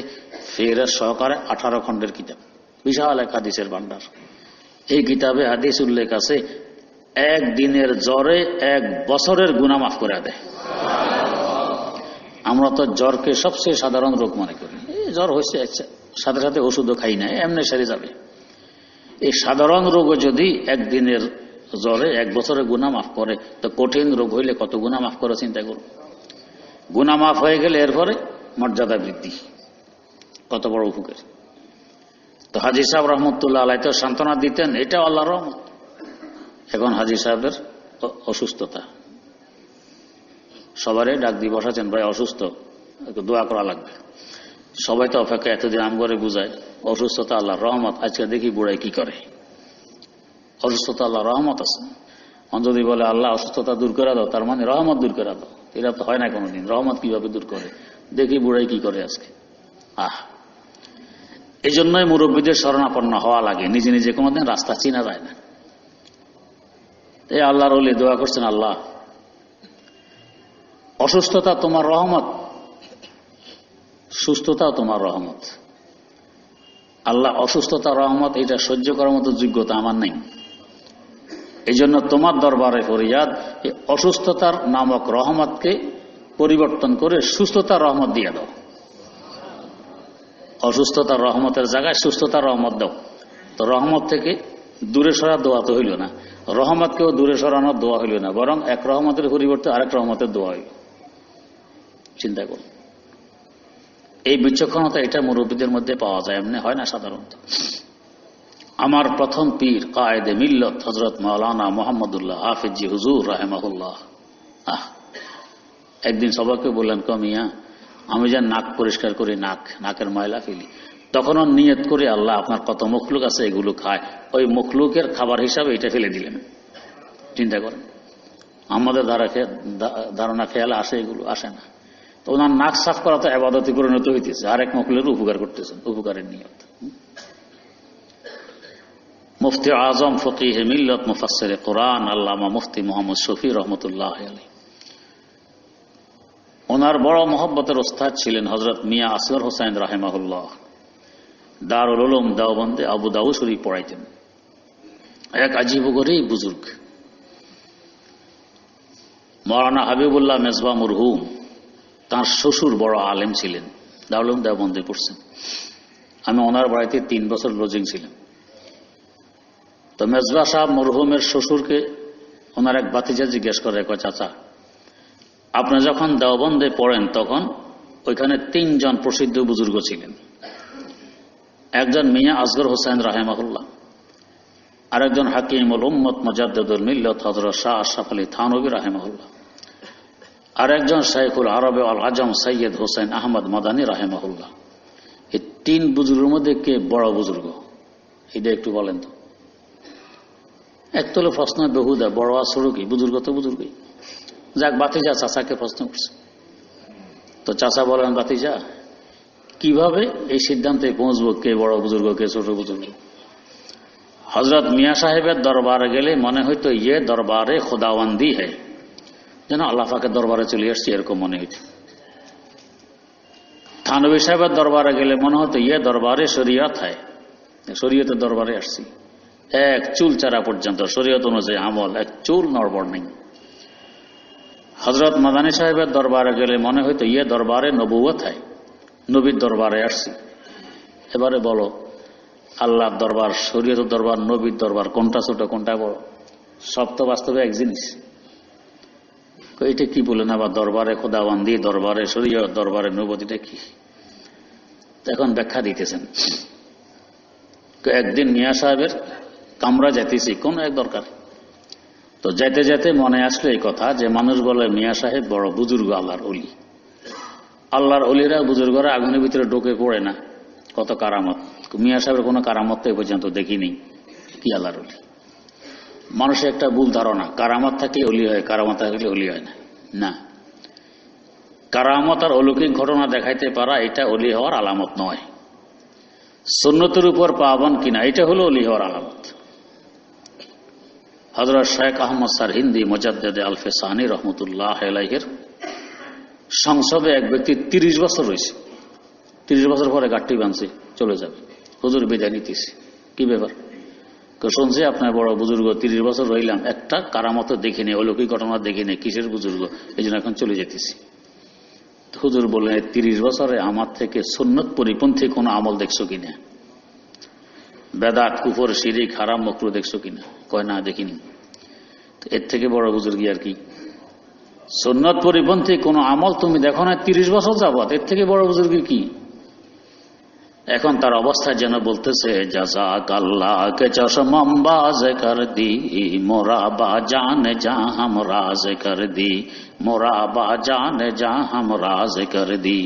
[SPEAKER 1] ফেরেশ সহকারে 18 খণ্ডের কিতাব, বিশাল এক হাদিসের ভান্ডার। এই কিতাবে হাদিস উল্লেখ আছে, একদিনের জ্বরে 1 বছরের গুনাহ মাফ করে দেয়। আমরা তো জ্বরকে সবচেয়ে সাধারণ রোগ মনে করি, জ্বর হয়েছে সাথে সাথে ওষুধও খাই না, এমনি সেরে যাবে। এই সাধারণ রোগও যদি একদিনের জ্বরে 1 বছরে গুনাহ মাফ করে, তো কঠিন রোগ হইলে কত গুনাহ মাফ করে চিন্তা করুন। গুনাহ মাফ হয়ে গেলে এরপরে মর্যাদা বৃদ্ধি, কত বড় উপকার। তো হাজী সাহেব রহমতুল্লাহ আলাইহি তো সান্ত্বনা দিতেন, এটা আল্লাহর রহমত। এখন হাজী সাহেবের অসুস্থতা, সবারই ডাক দিয়ে বসাচ্ছেন, ভাই অসুস্থ, একটু দোয়া করা লাগবে। সবাই তো অপেক্ষা, এতদিন আম করে বুঝায় অসুস্থতা আল্লাহর রহমত, আজকে দেখি বুড়াই কি করে। অসুস্থতা আল্লাহর রহমত আছে। যদি বলে আল্লাহ অসুস্থতা দূর করে দাও, তার মানে রহমত দূর করে দাও। এটা তো হয় না কোনোদিন। রহমত কিভাবে দূর করে, দেখি বুড়াই কি করে আজকে। এই জন্যই মুরব্বীদের শরণাপন্ন হওয়া লাগে, নিজে নিজে কোনোদিন রাস্তা চিনা যায় না। এই আল্লাহর ওলি দোয়া করছেন, আল্লাহ অসুস্থতা তোমার রহমত, সুস্থতাও তোমার রহমত। আল্লাহ অসুস্থতা রহমত, এটা সহ্য করার মতো যোগ্যতা আমার নেই। এই জন্য তোমার দরবারে ফরিয়াদ, এই অসুস্থতার নামক রহমতকে পরিবর্তন করে সুস্থতার রহমত দিয়ে দাও। অসুস্থতার রহমতের জায়গায় সুস্থতার রহমত দাও। তো রহমত থেকে দূরে সরা দোয়া তো হইল না, রহমতকেও দূরে সরানোর দোয়া হইল না, বরং এক রহমতের পরিবর্তে আরেক রহমতের দোয়া হইল। চিন্তা করুন, এই বিচক্ষণতা এটা মুরব্বীদের মধ্যে পাওয়া যায়, এমনি হয় না সাধারণত। আমার প্রথম পীর কায়েদে মিল্লত হযরত মাওলানা মুহাম্মদুল্লাহ হাফিজি হুজুর রাহিমাহুল্লাহ একদিন সবাইকে বললেন, কমিয়া আমি যা নাক পরিষ্কার করি, নাকের ময়লা ফেলি, তখনও নিয়ত করে আল্লাহ আপনার কত মখলুক আছে এগুলো খায়, ওই মখলুকের খাবার হিসাবে এটা ফেলে দিলেন। চিন্তা করেন, আমাদের ধারণা খেয়াল আসে, এগুলো আসে না। তো ওনার নাক সাফ করা তো ইবাদতে পরিণত হইতেছে, আরেক মখলুকের উপকার করতেছেন, উপকারের নিয়ত। মুফতি আজম ফকিহ মিল্লত মুফাসসির কোরআন আল্লামা মুফতি মুহাম্মদ শফি রহমতুল্লাহ আলাইহি, ওনার বড় মহব্বতের ওস্তাদ ছিলেন হযরত মিয়া আসগর হোসেন রাহিমাহুল্লাহ। দারুল উলুম দেওবন্দে আবু দাউদ শরীফ পড়াইতেন। এক আজীব গরীব বুজুর্গ মাওলানা হাবিবুল্লাহ মেজবা মরহুম, তার শ্বশুর বড় আলেম ছিলেন, দারুল উলুম দেওবন্দে পড়ছেন। আমি ওনার বাড়িতে 3 বছর লজিং ছিলাম। তো মেজবা সাহেব মরহুমের শ্বশুরকে ওনার এক ভাতিজা জিজ্ঞেস করে, কয় চাচা আপনি যখন দেওবন্দে পড়েন তখন ওইখানে 3 জন প্রসিদ্ধ বুজুর্গ ছিলেন। একজন মিয়া আসগর হোসেন রাহিমাহুল্লাহ, আরেকজন হাকিমুল উম্মত মুজাদ্দিদুল মিল্লাত হযরত শাহ আশরাফ আলী থানভী রাহিমাহুল্লাহ, আরেকজন শাইখুল আরব আল আজম সৈয়দ হোসেন আহমদ মাদানী রাহিমাহুল্লাহ। এই 3 বুজুর্গের মধ্যে কে বড় বুজুর্গ, এটা একটু বলেন তো। একতলে প্রশ্ন বেহুদা, বড় আর ছোট কি, বুজুর্গ তো বুজুর্গই। যাক, বাতিজা চাচাকে প্রশ্ন করছে। তো চাচা বলেন, বাতিজা কিভাবে এই সিদ্ধান্তে পৌঁছবো কে বড় বুজুর্গ কে ছোট বুজুর্গ? হযরত মিয়া সাহেবের দরবারে গেলে মনে হইতো ইয়ে দরবারে খোদাওয়ান্দি হয়, যেন আল্লাহ পাকের দরবারে চলে আসছি এরকম মনে হইত। থানভী সাহেবের দরবারে গেলে মনে হতো ইয়ে দরবারে শরিয়ত হয়, শরিয়তের দরবারে আসছি। এক চুল চারা পর্যন্ত শরিয়ত অনুযায়ী আমল, এক চুল নড়বড় নেই। হযরত মাদানী সাহেবের দরবারে গেলে মনে হইতো ইয়ে দরবারে নবুয়ত হয়, নবীর দরবারে আসছি। এবারে বলো, আল্লাহর দরবার, শরীয়তের দরবার, নবীর দরবার, কোনটা ছোট কোনটা বড়? সব তো বাস্তবে এক জিনিস। এটা কি বলেন আবার দরবারে খোদাবন্দি, দরবারে শরীয়ত, দরবারে নবুয়ত, এটা কি? এখন ব্যাখ্যা দিতেছেন। একদিন মিয়া সাহেবের কামরা যাইতেছি কোন এক দরকার, তো যাইতে যাইতে মনে আসলো এই কথা যে মানুষ বলে মিয়া সাহেব বড় বুজুর্গ, আল্লাহর অলি। আল্লাহর অলিরা বুজুর্গরা আগুনের ভিতরে ঢোকে পড়ে না, কত কারামত। মিয়া সাহেবের কোনো কারামত তো এই পর্যন্ত দেখিনি, কি আল্লাহর অলি? মানুষের একটা ভুল ধারণা, কারামত থাকলে অলি হয়, কারামত থাকলে অলি হয় না। না, কারামত আর অলৌকিক ঘটনা দেখাইতে পারা এটা অলি হওয়ার আলামত নয়। সুন্নতের উপর পাবন কিনা, এটা হলো অলি হওয়ার আলামত। হযরত শেখ আহমদ সারহিন্দি মুজাদ্দিদে আল-ফিসানি রহমতুল্লাহ আলাইহির সংসদে এক ব্যক্তি 30 বছর রয়েছে, 30 বছর পরে গাঠটি বাঁধছে, চলে যাবে। হুজুর বিদায় নিতেছি, কি ব্যাপার? শুনছি আপনার বড় বুজুর্গ, 30 বছর রইলাম, একটা কারামত দেখিনি, অলৌকিক ঘটনা দেখিনি, কিসের বুজুর্গ, এই জন্য এখন চলে যেতেছি। হুজুর বললেন, 30 বছরে আমার থেকে সুন্নত পরিপন্থী কোনো আমল দেখছো কিনা? বেদাত, কুফর, শিরিক, হারাম, মাকরুহ দেখছো কিনা? কয় না, দেখিনি। এর থেকে বড় বুজুর্গি আর কি? সুন্নত পরিপন্থী কোন আমল তুমি দেখো না 30 বছর যাবত, এর থেকে বড় বুজুর্গি কি? এখন তার অবস্থা যেন বলতেছে, জাযাকাল্লাহ কে চশমম বাজ কর দি, মোরা বা জান যা হাম রাজ কর দি, মোরা বা জান যা হাম রাজ কর দি।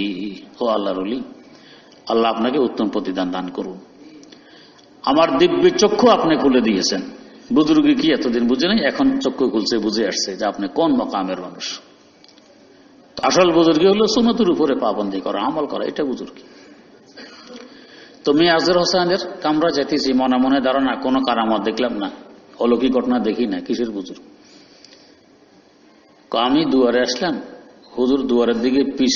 [SPEAKER 1] ও আল্লাহর ওলি, আল্লাহ আপনাকে উত্তম প্রতিদান দান করুন। আমার দিব্য চক্ষু আপনি খুলে দিয়েছেন। বুজুর্গি কি এতদিন বুঝে নেই, এখন চক্ষু খুলছে, বুঝে আসছে যে আপনি কোন মকামের মানুষ। আসল বুজুর্গি হলো সুন্নতের উপরে পাবন্দি করা, আমল করা, এটা বুজুর্গি। তুমি আজর হোসেনের কামরা যেতেছি, মনে মনে ধারণা কোনো কারামত দেখলাম না, অলৌকিক ঘটনা দেখি না, কিসের বুজুর্গ? আমি দুয়ারে আসলাম, হুজুর দুয়ারের দিকে পিস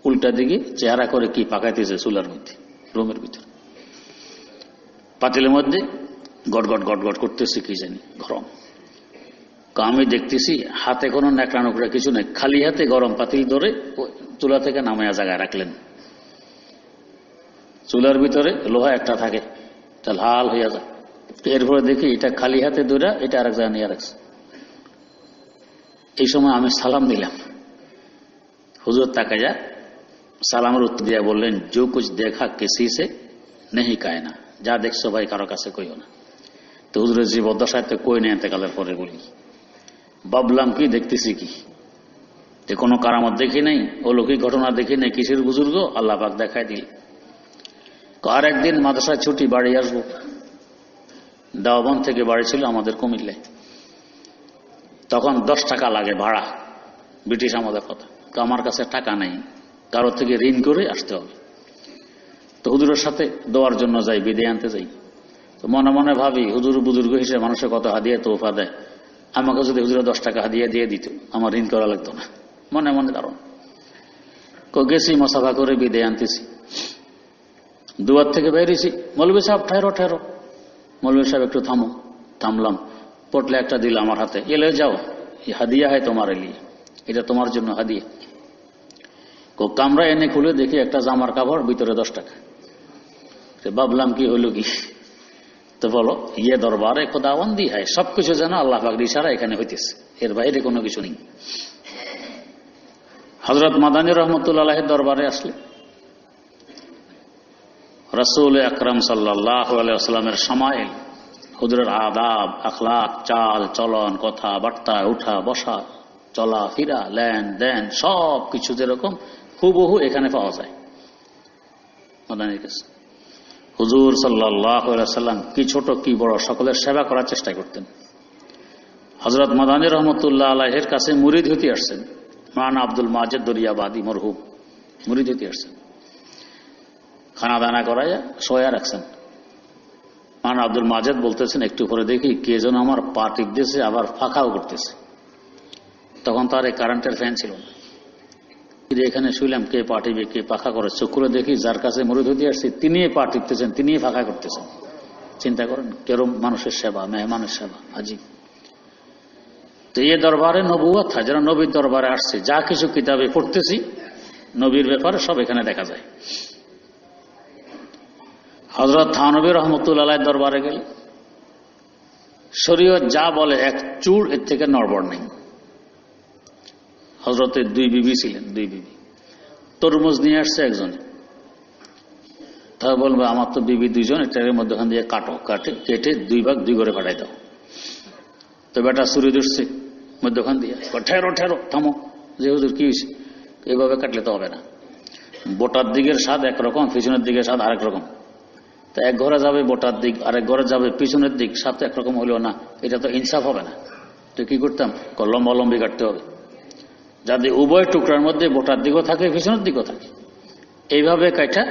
[SPEAKER 1] উল্টা দিকে চেহারা করে কি পাকাইতেছে চুলার মধ্যে, রুমের ভিতরে পাতিলের মধ্যে গটগট গটগট করতেছে, কি জানি গরম। আমি দেখতেছি হাতে কোনো ন্যাকড়া নোকড়া কিছু নেই, খালি হাতে গরম পাতিল ধরে চুলা থেকে নামায়া জায়গায় রাখলেন। চুলার ভিতরে লোহা একটা থাকে, তা লাল হইয়া যায়। এরপরে দেখি এটা খালি হাতে ধরে এটা আরেক জায়গায় নিয়ে রাখছে। এই সময় আমি সালাম দিলাম, হুজুর তাকাইয়া সালামের উত্তর দিয়া বললেন, जो कुछ देखा किसी से नहीं कहना, যা দেখছো ভাই কারো কাছে কইও না। তো হুজুরের জীবদ্দশায় তো কই নেই, এতেকালের পরে বলি। ভাবলাম কি দেখতেছি কি, কোনো কারামত দেখি নাই, অলৌকিক ঘটনা দেখি নাই, কিসের বুজুর্গ? আল্লাহ পাক দেখাই দিল। আর একদিন মাদ্রাসায় ছুটি, বাড়ি আসবো। দেওবন্দ থেকে বাড়ি ছিল আমাদের কুমিল্লায়, তখন 10 টাকা লাগে ভাড়া, ব্রিটিশ আমাদের কথা। আমার কাছে টাকা নেই, কারোর থেকে ঋণ করে আসতে হবে। তো হুজুরের সাথে দোয়ার জন্য যাই, বিদায় আনতে যাই। তো মনে মনে ভাবি, হুজুর বুজুর্গ হিসেবে মানুষের কত হাদিয়া তোফা দেয়, আমাকে যদি হুজুরে 10 টাকা হাদিয়া দিয়ে দিত, আমার ঋণ করা লাগতো না। মনে মনে দারুণ গেছি, মশাফা করে বিদায় আনতেছি। দুয়ার থেকে বেরিয়েছি, মৌলভী সাহেব ঠেরো ঠেরো। মৌলভী সাহেব একটু থামো। থামলাম, পটলে একটা দিল আমার হাতে, এলে যাও, হাদিয়া হয় তোমার, এলিয়ে এটা তোমার জন্য হাদিয়া। কামরা এনে খুলে দেখি একটা জামার কাপড়, ভিতরে 10 টাকা। ভাবলাম কি হলো কি? তো বলো, ইয়ে দরবারে খোদাবন্দি হয়, সবকিছু যেন আল্লাহ পাকের ইশারা এখানে হইতেছে, এর বাইরে কোনো কিছু নেই। হযরত মাদানী রহমতুল্লাহ আলাইহির দরবারে আসলে রাসূল আকরাম সাল্লাল্লাহু আলাইহি ওয়াসাল্লামের শামাইল, হুজুরের আদাব, আখলাক, চাল চলন, কথা বার্তা, উঠা বসা, চলা ফিরা, লেন দেন, সব কিছু যেরকম হুবহু এখানে পাওয়া যায় মাদানীর কাছে। হুজুর সাল্লাল্লাহু আলাইহি ওয়াসাল্লাম কি ছোট কি বড় সকলের সেবা করার চেষ্টা করতেন। হযরত মাদানী রহমতুল্লাহ আলাইহির কাছে মুরিদ হতে আসছেন মাওলানা আব্দুল মাজেদ দরিয়াবাদী মরহুম, মুরিদ হতে আসছেন। খানা দানা করাইয়া শোয়া রাখছেন। মাওলানা আব্দুল মাজেদ বলতেছেন, একটু পরে দেখি কে যেন আমার পা টিপ দিয়েছে, আবার ফাঁকাও করতেছে। তখন তার এই কারেন্টের ফ্যান ছিল না। এখানে শুইলাম, কে পা টিপে, কে পাখা করে। চোখ করে দেখি যার কাছে মুরিদ হতে আসছে তিনি পা টিপতেছেন, তিনি ফাঁকা করতেছেন। চিন্তা করেন কেরম মানুষের সেবা, মেহমানের সেবা, আজিব। তো এই দরবারে নবুয়ত হয়, যারা নবীর দরবারে আসছে, যা কিছু কিতাবে পড়তেছি নবীর ব্যাপারে সব এখানে দেখা যায়। হযরত থানবী রাহমাতুল্লাহ আলাইহির দরবারে গেলে শরীয়ত যা বলে এক চুর এর থেকে নড়বড় নেই। হযরতের 2 বিবি ছিলেন, 2 বিবি। তরমুজ নিয়ে আসছে একজনে, তা বলবে আমার তো বিবি 2 জন, এটার মধ্যখান দিয়ে কাটো, কেটে 2 ভাগ 2 করে ফাটাই দাও। তো বেটা ছুরি ধরছে মধ্যখান দিয়ে, ঠেরো ঠেরো, থামো। যে হুজুর কি হয়েছে? এইভাবে কাটলে তো হবে না, বোটার দিকের স্বাদ একরকম, পিছনের দিকের স্বাদ আরেক রকম। তা এক ঘরে যাবে বোটার দিক, আরেক ঘরে যাবে পিছনের দিক, স্বাদ তো একরকম হইল না, এটা তো ইনসাফ হবে না। তো কি করতাম, লম্বালম্বি কাটতে হবে, যাতে উভয় টুকরার মধ্যে বোটার দিকও থাকে, পিছনের দিকও থাকে। এইভাবে কাটা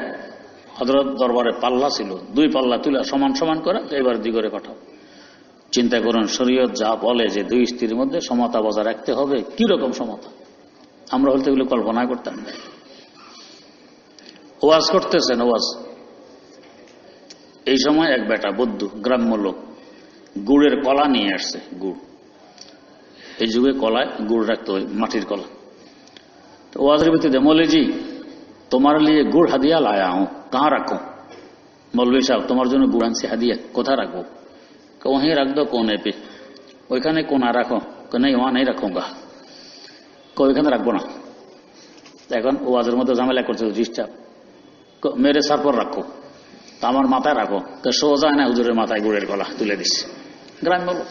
[SPEAKER 1] হযরত দরবারে পাল্লা ছিল, 2 পাল্লা তুলে সমান সমান করে এবার 2 করে পাঠাও। চিন্তা করুন, শরীয়ত যা বলে যে 2 স্ত্রীর মধ্যে সমতা বজায় রাখতে হবে, কি রকম সমতা আমরা হয়তো এগুলো কল্পনা করতাম না। ওয়াজ করতেছেন, ওয়াজ। এই সময় এক বেটা বৌদ্ধ গ্রাম্য লোক গুড়ের কলা নিয়ে আসছে। গুড়, এই যুগে কলায় গুড় রাখতে হয়, মাটির কলা। ওয়াজের ভিতরে, মৌলভী জি তোমার লিয়ে গুড় হাদিয়া লায়া হুঁ, কাহা রাখো। मौलवी साहब तुम्हारे জন্য गुड़ आनছি हादिया कोथा रखो? वहीं रख दो कोने पे। ওইখানে কোনা রাখো। नहीं वहां नहीं रखूंगा। ওইখানে রাখবো না। এখন ওয়াজের মধ্যে ঝামেলা করছে ডিস্টার্ব। মেরে সার পর রাখো। তা আমার মাথায় রাখো। সোজা না হুজুরের মাথায় গুড়ের গলা তুলে দিস। গ্রাম বলো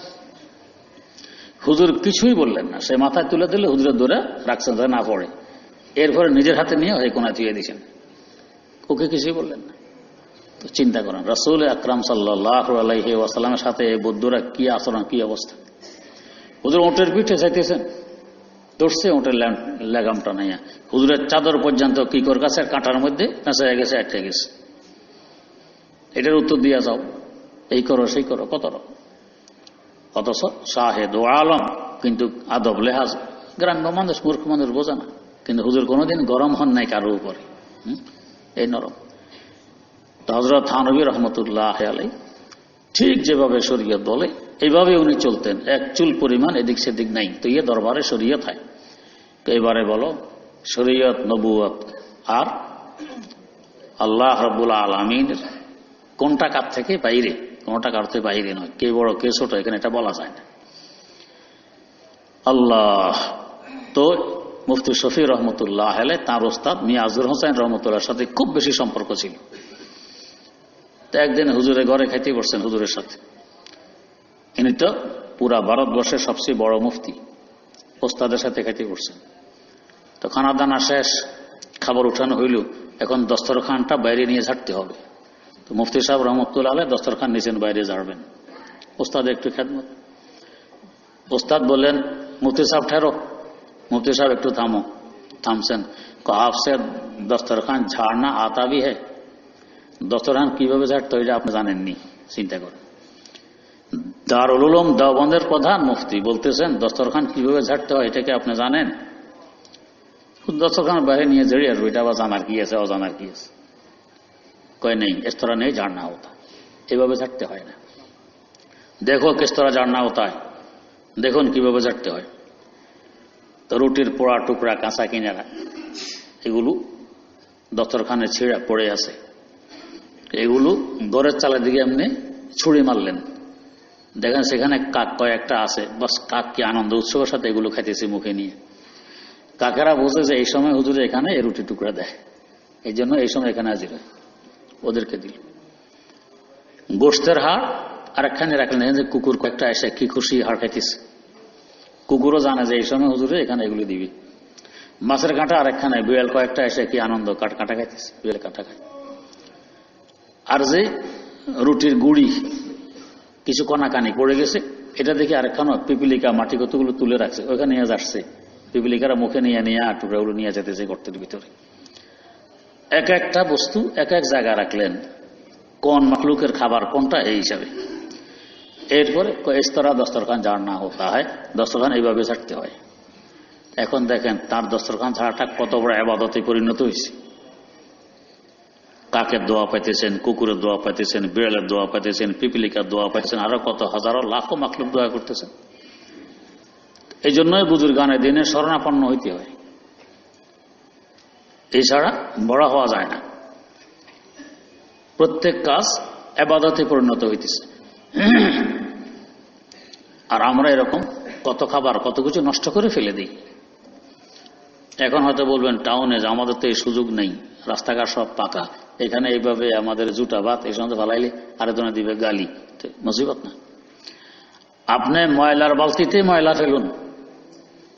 [SPEAKER 1] হুজুর কিছুই বললেন না, সে মাথায় তুলে দিলে হুজুরের দৌড়ে রাখছেন যাতে না পড়ে। এরপরে নিজের হাতে নিয়ে ওই কোনায় তুলে দিয়েছেন, ওকে কিছুই বললেন না। তো চিন্তা করেন রাসূল আকরাম সাল্লাল্লাহু আলাইহি ওয়াসাল্লামের সাথে এই বৌদ্ধরা কি আচরণ, কি অবস্থা। হুজুর ওটের পিঠে চাইতেছেন, ধরছে ওটের লেগামটা নাই, হুজুরের চাদর পর্যন্ত কি কর কাছে কাঁটার মধ্যে পেঁচায় গেছে, আটকে গেছে। এটার উত্তর দিয়া যাও, এই করো সেই করো, কত রকম। অথচ শাহেদ ও আলম, কিন্তু আদব লেহাজ গ্রাম্য মানুষ, মূর্খ মানুষ বোঝে না। কিন্তু হুজুর কোনোদিন গরম হন নাই কারোর উপরে, এই নরম। তো হযরত থানভী রহমতুল্লাহ আলাইহি ঠিক যেভাবে শরীয়ত বলে এইভাবে উনি চলতেন, এক চুল পরিমাণ এদিক সেদিক নাই। তো ইয়ে দরবারে শরীয়ত হয়। তো এবারে বলো শরীয়ত, নবুয়ত আর আল্লাহ রাব্বুল আলামিনের কোনটা কার থেকে বাইরে, কোনটা কার থেকে বাইরে নয়, কে বড় কে ছোট এখানে এটা বলা যায় না। আল্লাহ। তো মুফতি শফি রহমতুল্লাহ আলাইহি তাঁর ওস্তাদ মিয়া আজর হোসেন রহমতুল্লাহর সাথে খুব বেশি সম্পর্ক ছিল। তো একদিন হুজুরের ঘরে খাইতে বসছেন হুজুরের সাথে। ইনি তো পুরা ভারতবর্ষের সবচেয়ে বড় মুফতি, ওস্তাদের সাথে খাইতে বসছেন। তো খানা দানা শেষ, খাবার উঠানো হইল, এখন দস্তরখানটা বাইরে নিয়ে ঝাড়তে হবে। তো মুফতি সাহেব রহমতুল্লাহ আলাইহি দস্তরখান নিচেন, বাইরে ঝাড়বেন। ওস্তাদ একটু খেদমত। ওস্তাদ বললেন মুফতি সাহেব ঠেরো। মুফতি সাহেব একটু থামো। থামছেন। आपसे দস্তরখান ঝাড়না আতা ভি হ্যায়? দস্তরখান কিভাবে ঝাড়তে হয় এটা আপনি জানেননি, চিন্তা করেন। দারুল উলুম দেওবন্দের প্রধান মুফতি বলতেছেন দস্তরখান কিভাবে ঝাড়তে হয় এটাকে আপনি জানেন? দস্তরখান বাইরে নিয়ে ঝেড়ে আসবো, এটা আবার জানার কি আছে, অজানার কি আছে? কয় নেই, इस तरह नहीं झाड़ना होता, এভাবে ঝাড়তে হয় না। দেখো किस तरह झाड़ना होता है, দেখুন কিভাবে ঝাড়তে হয়। তো রুটির পোড়া টুকরা, কাঁচা কিনারা, এগুলো দস্তরখানে ছিঁড়া পড়ে আছে। এগুলো ঘরের চালের দিকে এমনি ছুরি মারলেন, দেখেন সেখানে কাক কয়েকটা আছে, বাস কাক কি আনন্দ উৎসবের সাথে এগুলো খাইতেছে মুখে নিয়ে। কাকেরা বোঝে যে এই সময় হুজুরে এখানে এই রুটি টুকরা দেয়, এই জন্য এই সময় এখানে হাজির হয়, ওদেরকে দিল। গোশতের হাড় আরেকখানে রাখলেন, যে কুকুর কয়েকটা এসে কি খুশি হাড় খাইতেছে, কুকুরও জানে যে এই সময় হুজুরে এখানে এগুলো দিবি। মাছের কাঁটা আরেকখানে, বিড়াল কয়েকটা এসে কি আনন্দ কাঁটা খাইতেছে, বিড়াল কাঁটা খায়। আর যে রুটির গুড়ি কিছু কনাকানি পড়ে গেছে, এটা দেখে আরেকখানে পিপিলিকা মাটি কতগুলো তুলে রাখছে, ওইখানে নিয়ে যাচ্ছে। পিপিলিকারা মুখে নিয়ে নিয়ে টুকরাগুলো নিয়ে যেতেছে গর্তের ভিতরে। এক একটা বস্তু এক এক জায়গায় রাখলেন, কোন মাখলুকের খাবার কোনটা এই হিসাবে। এরপরে ইস্তরা দস্তরখান ঝাড়না হতা হয়, দস্তরখান এইভাবে ঝাড়তে হয়। এখন দেখেন তার দস্তরখান ঝাড়াটা কত বড় ইবাদতে পরিণত হয়েছে। কাকের দোয়া পাইতেছেন, কুকুরের দোয়া পাইতেছেন, বিড়ালের দোয়া পাইতেছেন, পিপিলিকার দোয়া পাইতেছেন, আরো কত হাজারো লাখো মাখলুক দোয়া করতেছেন। এই জন্যই বুজুর্গানে দিনে শরণাপন্ন হইতে হয়, এছাড়া বড় হওয়া যায় না। প্রত্যেক কাজ ইবাদতে পরিণত হইতেছে। আর আমরা এরকম কত খাবার কত কিছু নষ্ট করে ফেলে দিই। এখন হয়তো বলবেন টাউনে যে আমাদের তো এই সুযোগ নেই, রাস্তাঘাট সব পাকা, এখানে এইভাবে আমাদের জুটা ভাত এই সময় ফালাইলে আরেকজনে দিবে গালি, মুসিবত না। আপনি ময়লার বালতিতে ময়লা ফেলুন,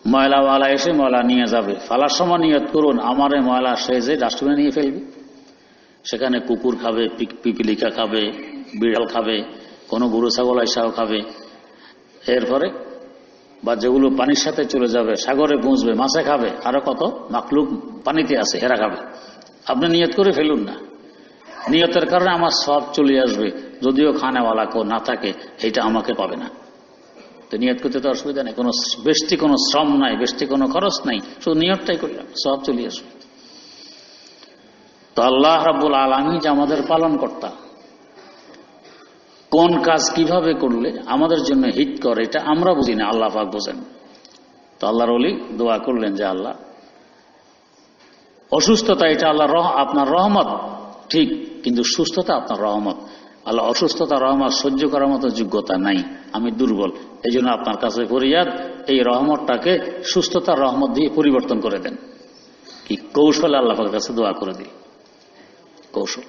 [SPEAKER 1] ময়লাওয়ালা এসে ময়লা নিয়ে যাবে, ফালার সময় নিয়ত করুন আমার এই ময়লা সে যে ডাস্টবিনে নিয়ে ফেলবে। সেখানে কুকুর খাবে, পিপিলিকা খাবে, বিড়াল খাবে, কোনো গরু ছাগল এসাও খাবে। এরপরে বা যেগুলো পানির সাথে চলে যাবে, সাগরে পৌঁছবে, মাছে খাবে, আরো কত মাখলুক পানিতে আছে হেরা খাবে। আপনি নিয়ত করে ফেলুন না, নিয়তের কারণে আমার সব চলে আসবে, যদিও খানেওয়ালা কেউ না থাকে এইটা আমাকে পাবে না। তো নিয়ত করতে তো অসুবিধা নেই, কোনো বেশি কোনো শ্রম নাই, বেশি কোনো খরচ নাই, শুধু নিয়তটাই করলাম, সব চলে আসবে। তো আল্লাহ রাব্বুল আলামিন যে আমাদের পালন কর্তা, কোন কাজ কিভাবে করলে আমাদের জন্য হিত করে এটা আমরা বুঝি না, আল্লাহ পাক বোঝেন। তো আল্লাহর ওলি দোয়া করলেন যে আল্লাহ অসুস্থতা এটা আল্লাহ আপনার রহমত, ঠিক কিন্তু সুস্থতা আপনার রহমত। আল্লাহ অসুস্থতা রহমত সহ্য করার মতো যোগ্যতা নাই, আমি দুর্বল, এই জন্য আপনার কাছে ফরিয়াদ এই রহমতটাকে সুস্থতার রহমত দিয়ে পরিবর্তন করে দেন। কি কৌশলে আল্লাহ পাকের কাছে দোয়া করে দিই, কৌশল।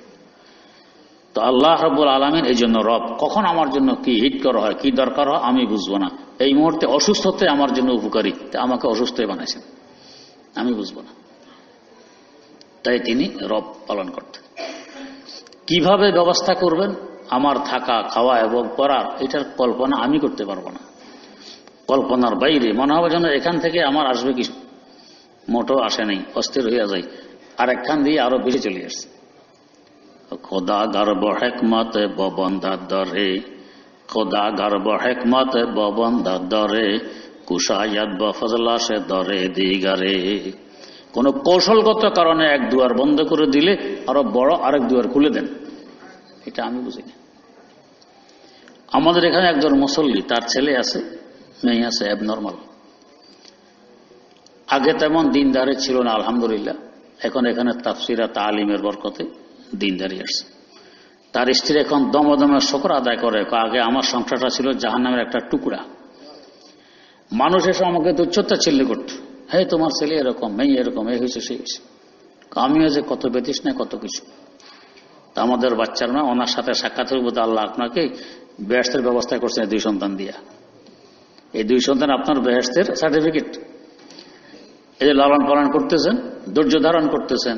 [SPEAKER 1] তো আল্লাহ রাব্বুল আলামিন এই জন্য রব। কখন আমার জন্য কি হিট করা হয়, কি দরকার হয় আমি বুঝবো না। এই মুহূর্তে অসুস্থতে আমার জন্য উপকারী, আমাকে অসুস্থই বানাইছেন, আমি বুঝবো না। তাই তিনি রব পালন করতেন। কিভাবে ব্যবস্থা করবেন আমার থাকা খাওয়া এবং পড়ার, এটার কল্পনা আমি করতে পারবো না। কল্পনার বাইরে মনে হবে যেন এখান থেকে আমার আসবে কিছু, মোটো আসে নাই, অস্থির হইয়া যায়, আর একখান দিয়ে আরো বেশি চলে আসছে। খোদা গর্ব হেকমত ববন্দার দরে, খোদা গর্ব হেকমত ববন্দার দরে, কুশায়াত বফজলা সে দরে দিগারে। কোন কৌশলগত কারণে এক দুয়ার বন্ধ করে দিলে আরো বড় আরেক দুয়ার খুলে দেন, এটা আমি বুঝি না। আমাদের এখানে একজন মুসল্লি, তার ছেলে আছে মেয়ে আছে অ্যাবনর্মাল। আগে তেমন দিনদারি ছিল না আলহামদুলিল্লাহ, এখন এখানে তাফসিরা তালিমের বরকতে দিনদারি আসছে। তার স্ত্রী এখন দমদমে শুকর আদায় করে, আগে আমার সংসারটা ছিল জাহান্নামের একটা টুকরা। মানুষ এসে আমাকে তুচ্ছতা চিল্লি করত, হে তোমার ছেলে এরকম, মেয়ে এরকম, এই হয়েছে সেই হয়েছে। আমিও যে কত বেতিস না কত কিছু। তা আমাদের বাচ্চার মা, ওনার সাথে সাক্ষাতের বোধ আল্লাহ আপনাকে বেহেশতের ব্যবস্থা করছেন 2 সন্তান দিয়া। এই 2 সন্তান আপনার বেহেশতের সার্টিফিকেট। এই যে লালন পালন করতেছেন, ধৈর্য ধারণ করতেছেন,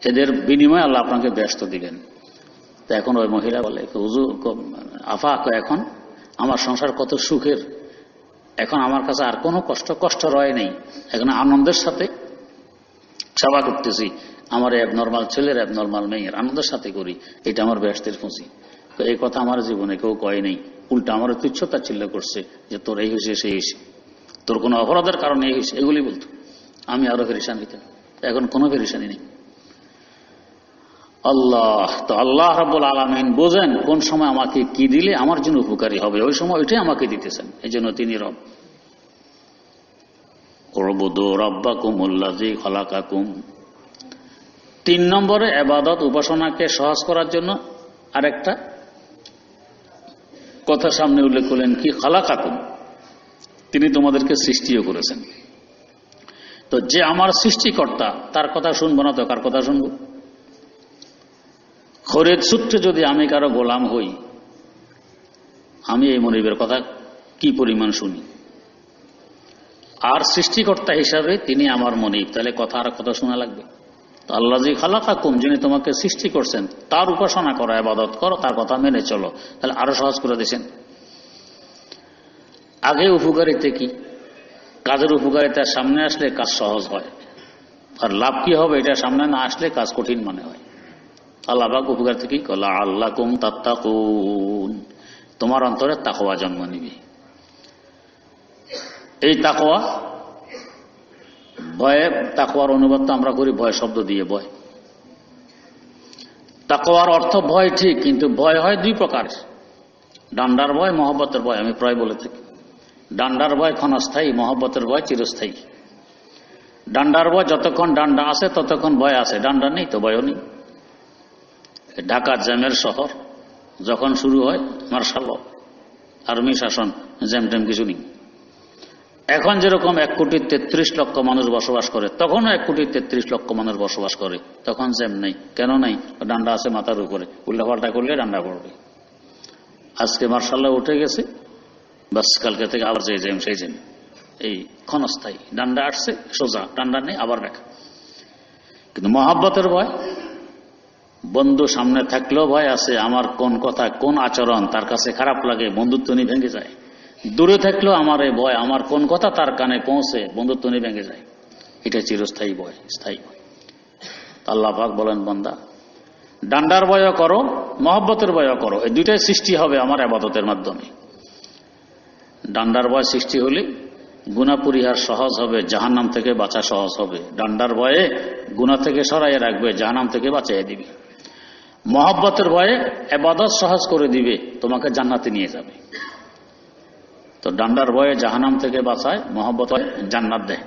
[SPEAKER 1] এদের বিনিময়ে আল্লাহ আপনাকে ব্যস্ত দিবেন। তো এখন ওই মহিলা বলে, হুজুর আফা, এখন আমার সংসার কত সুখের, এখন আমার কাছে আর কোনো কষ্ট রয় নেই, এখন আনন্দের সাথে সেবা করতেছি। আমার অ্যাবনর্মাল ছেলের অ্যাবনর্মাল মেয়ের আনন্দের সাথে করি, এটা আমার ব্যস্তের পুঁজি। তো এই কথা আমার জীবনে কেউ কয় নেই, উল্টা আমার তুচ্ছতা চিল্লা করছে যে তোর এই হয়েছে সেই হয়েছে, তোর কোনো অপরাধের কারণে এই হয়েছে, এগুলি বলতো। আমি আরো পেরেশান হইতাম, এখন কোনো পেরেশানি নেই। আল্লাহ তো আল্লাহ রাব্বুল আলামিন বোঝেন কোন সময় আমাকে কি দিলে আমার জন্য উপকারী হবে, ওই সময় ওইটাই আমাকে দিতেছেন, এই জন্য তিনি রব। উবুদু রাব্বাকুমুল্লাযী খালাকাকুম। 3 নম্বরে ইবাদত উপাসনাকে সহজ করার জন্য আরেকটা কথা সামনে উল্লেখ করলেন, কি খালাকাকুম, তিনি তোমাদেরকে সৃষ্টিও করেছেন। তো যে আমার সৃষ্টিকর্তা, তার কথা শুনবো না তো কার কথা শুনবো? খরিদ সূত্রে যদি আমি কারো গোলাম হই, আমি এই মনিবের কথা কি পরিমাণ শুনি। আর সৃষ্টিকর্তা হিসাবে তিনি আমার মনিব, তাহলে কথা আর কথা শোনা লাগবে। তো আল্লাযী খালাকাকুম, যিনি তোমাকে সৃষ্টি করছেন, তার উপাসনা করো, ইবাদত করো, তার কথা মেনে চলো, তাহলে আরো সহজ করে দিয়েছেন। আগে উপকারিতা কি, কাজের উপকারিতার সামনে আসলে কাজ সহজ হয়, আর লাভ কি হবে এটা সামনে না আসলে কাজ কঠিন মনে হয়। আল্লাহ পাক উপকারিতা কি, লাআল্লাকুম তাত্তাকুন, তোমার অন্তরে তাকওয়া জন্ম নিবে। এই তাকওয়া, ভয়ে, তাকওয়ার অনুবাদ তো আমরা করি ভয় শব্দ দিয়ে, ভয়। তাকওয়ার অর্থ ভয় ঠিক, কিন্তু ভয় হয় 2 প্রকার, ডান্ডার ভয়, মহব্বতের ভয়। আমি প্রায় বলে থাকি, ডান্ডার ভয় ক্ষণস্থায়ী, মহব্বতের ভয় চিরস্থায়ী। ডান্ডার ভয় যতক্ষণ ডান্ডা আছে ততক্ষণ ভয় আছে, ডান্ডা নেই তো ভয়ও নেই। ঢাকা জ্যামের শহর যখন শুরু হয়, মার্শাল ল, আর্মি শাসন, জ্যাম ট্যাম কিছু নেই। এখন যেরকম 1,33,00,000 মানুষ বসবাস করে, তখনও 1,33,00,000 মানুষ বসবাস করে, তখন জ্যাম নেই। কেন নাই? ডান্ডা আছে মাথার উপরে, উল্টাপাল্টা করলে ডান্ডা পড়বে। আজকে মার্শাল্লাহ উঠে গেছে, বাস কালকে থেকে আবার যে জ্যাম সেই জ্যাম। এই ক্ষণস্থায়ী, ডান্ডা আসছে সোজা, ডান্ডা নেই আবার ব্যাক। কিন্তু মহাব্বতের ভয়, বন্ধু সামনে থাকলেও ভয় আছে, আমার কোন কথা কোন আচরণ তার কাছে খারাপ লাগে, বন্ধুত্ব নিয়ে ভেঙে যায়। দূরে থাকলেও আমার এই ভয়, আমার কোন কথা তার কানে পৌঁছে, বন্ধুত্ব নিয়ে ভেঙে যায়। এটা চিরস্থায়ী ভয়, স্থায়ী ভয়। আল্লাহ পাক বলেন, বান্দা ডান্ডার ভয়ও করো, মহব্বতের ভয়ও করো, এই দুইটাই সৃষ্টি হবে আমার ইবাদতের মাধ্যমে। ডান্ডার ভয় সৃষ্টি হলে গুনাহ পরিহার সহজ হবে, জাহান্নাম থেকে বাঁচা সহজ হবে। ডান্ডার ভয়ে গুনাহ থেকে সরাইয়ে রাখবে, জাহান্নাম থেকে বাঁচিয়ে দিবে। মহব্বতের ভয়ে ইবাদত সহজ করে দিবে, তোমাকে জান্নাতে নিয়ে যাবে। তো ডান্ডার ভয়ে জাহান্নাম থেকে বাঁচায়, মহব্বত হয় জান্নাত দেয়।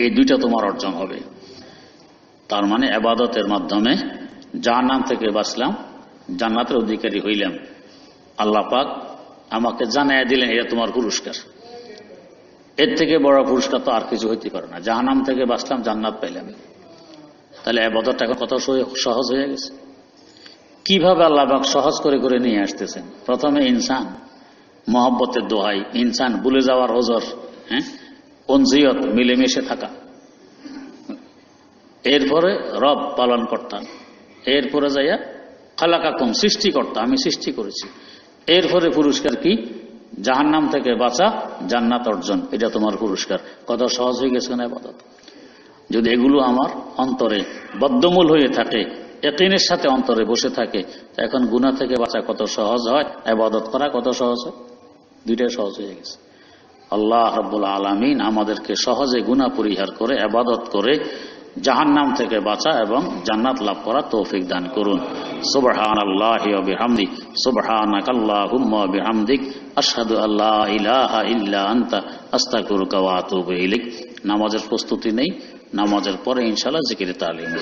[SPEAKER 1] এই দুইটা তোমার অর্জন হবে। তার মানে ইবাদতের মাধ্যমে জাহান্নাম থেকে বাঁচলাম, জান্নাতের অধিকারী হইলাম, আল্লাহ পাক আমাকে জানাইয়া দিলেন এটা তোমার পুরস্কার। এর থেকে বড় পুরস্কার তো আর কিছু হইতে পারে না। জাহান্নাম থেকে বাঁচলাম, জান্নাত পাইলাম। তাহলে ইবাদতটা এখন কত সহজ হয়ে গেছে। কিভাবে আল্লাহ পাক সহজ করে করে নিয়ে আসতেছেন। প্রথমে ইনসান, মহব্বতের দোহাই, ইনসান ভুলে যাওয়ার ওজর, অনজিয়ত, মিলেমিশে থাকা। এরপরে রব, পালন কর্তা। এরপরে যাইয়া খালাকাকুম, সৃষ্টিকর্তা, আমি সৃষ্টি করেছি। এরপরে পুরস্কার কি? জাহান্নাম থেকে বাঁচা, জান্নাত অর্জন, এটা তোমার পুরস্কার। কত সহজ হয়ে গেছে না ইবাদত। যদি এগুলো আমার অন্তরে বদ্ধমূল হয়ে থাকে, ইয়াকিনের সাথে অন্তরে বসে থাকে, এখন গুনাহ থেকে বাঁচা কত সহজ হয়, ইবাদত করা কত সহজ হয়। দুইটাই সহজ হয়ে গেছে। আল্লাহ রাব্বুল আলামিন আমাদেরকে সহজে গুনাহ পরিহার করে ইবাদত করে জাহান্নাম থেকে বাঁচা এবং জান্নাত লাভ করা তৌফিক দান করুন। সুবহানাল্লাহি ওয়া বিহামদিহি, সুবহানাকাল্লাহুম্মা ওয়া বিহামদিক, আশহাদু আল্লা ইলাহা ইল্লা আনতা, আস্তাগফিরুকা ওয়া আতুবু ইলাইক। নামাজের প্রস্তুতি নেই, নামাজের পরে ইনশাআল্লাহ জিকিরে তালিম।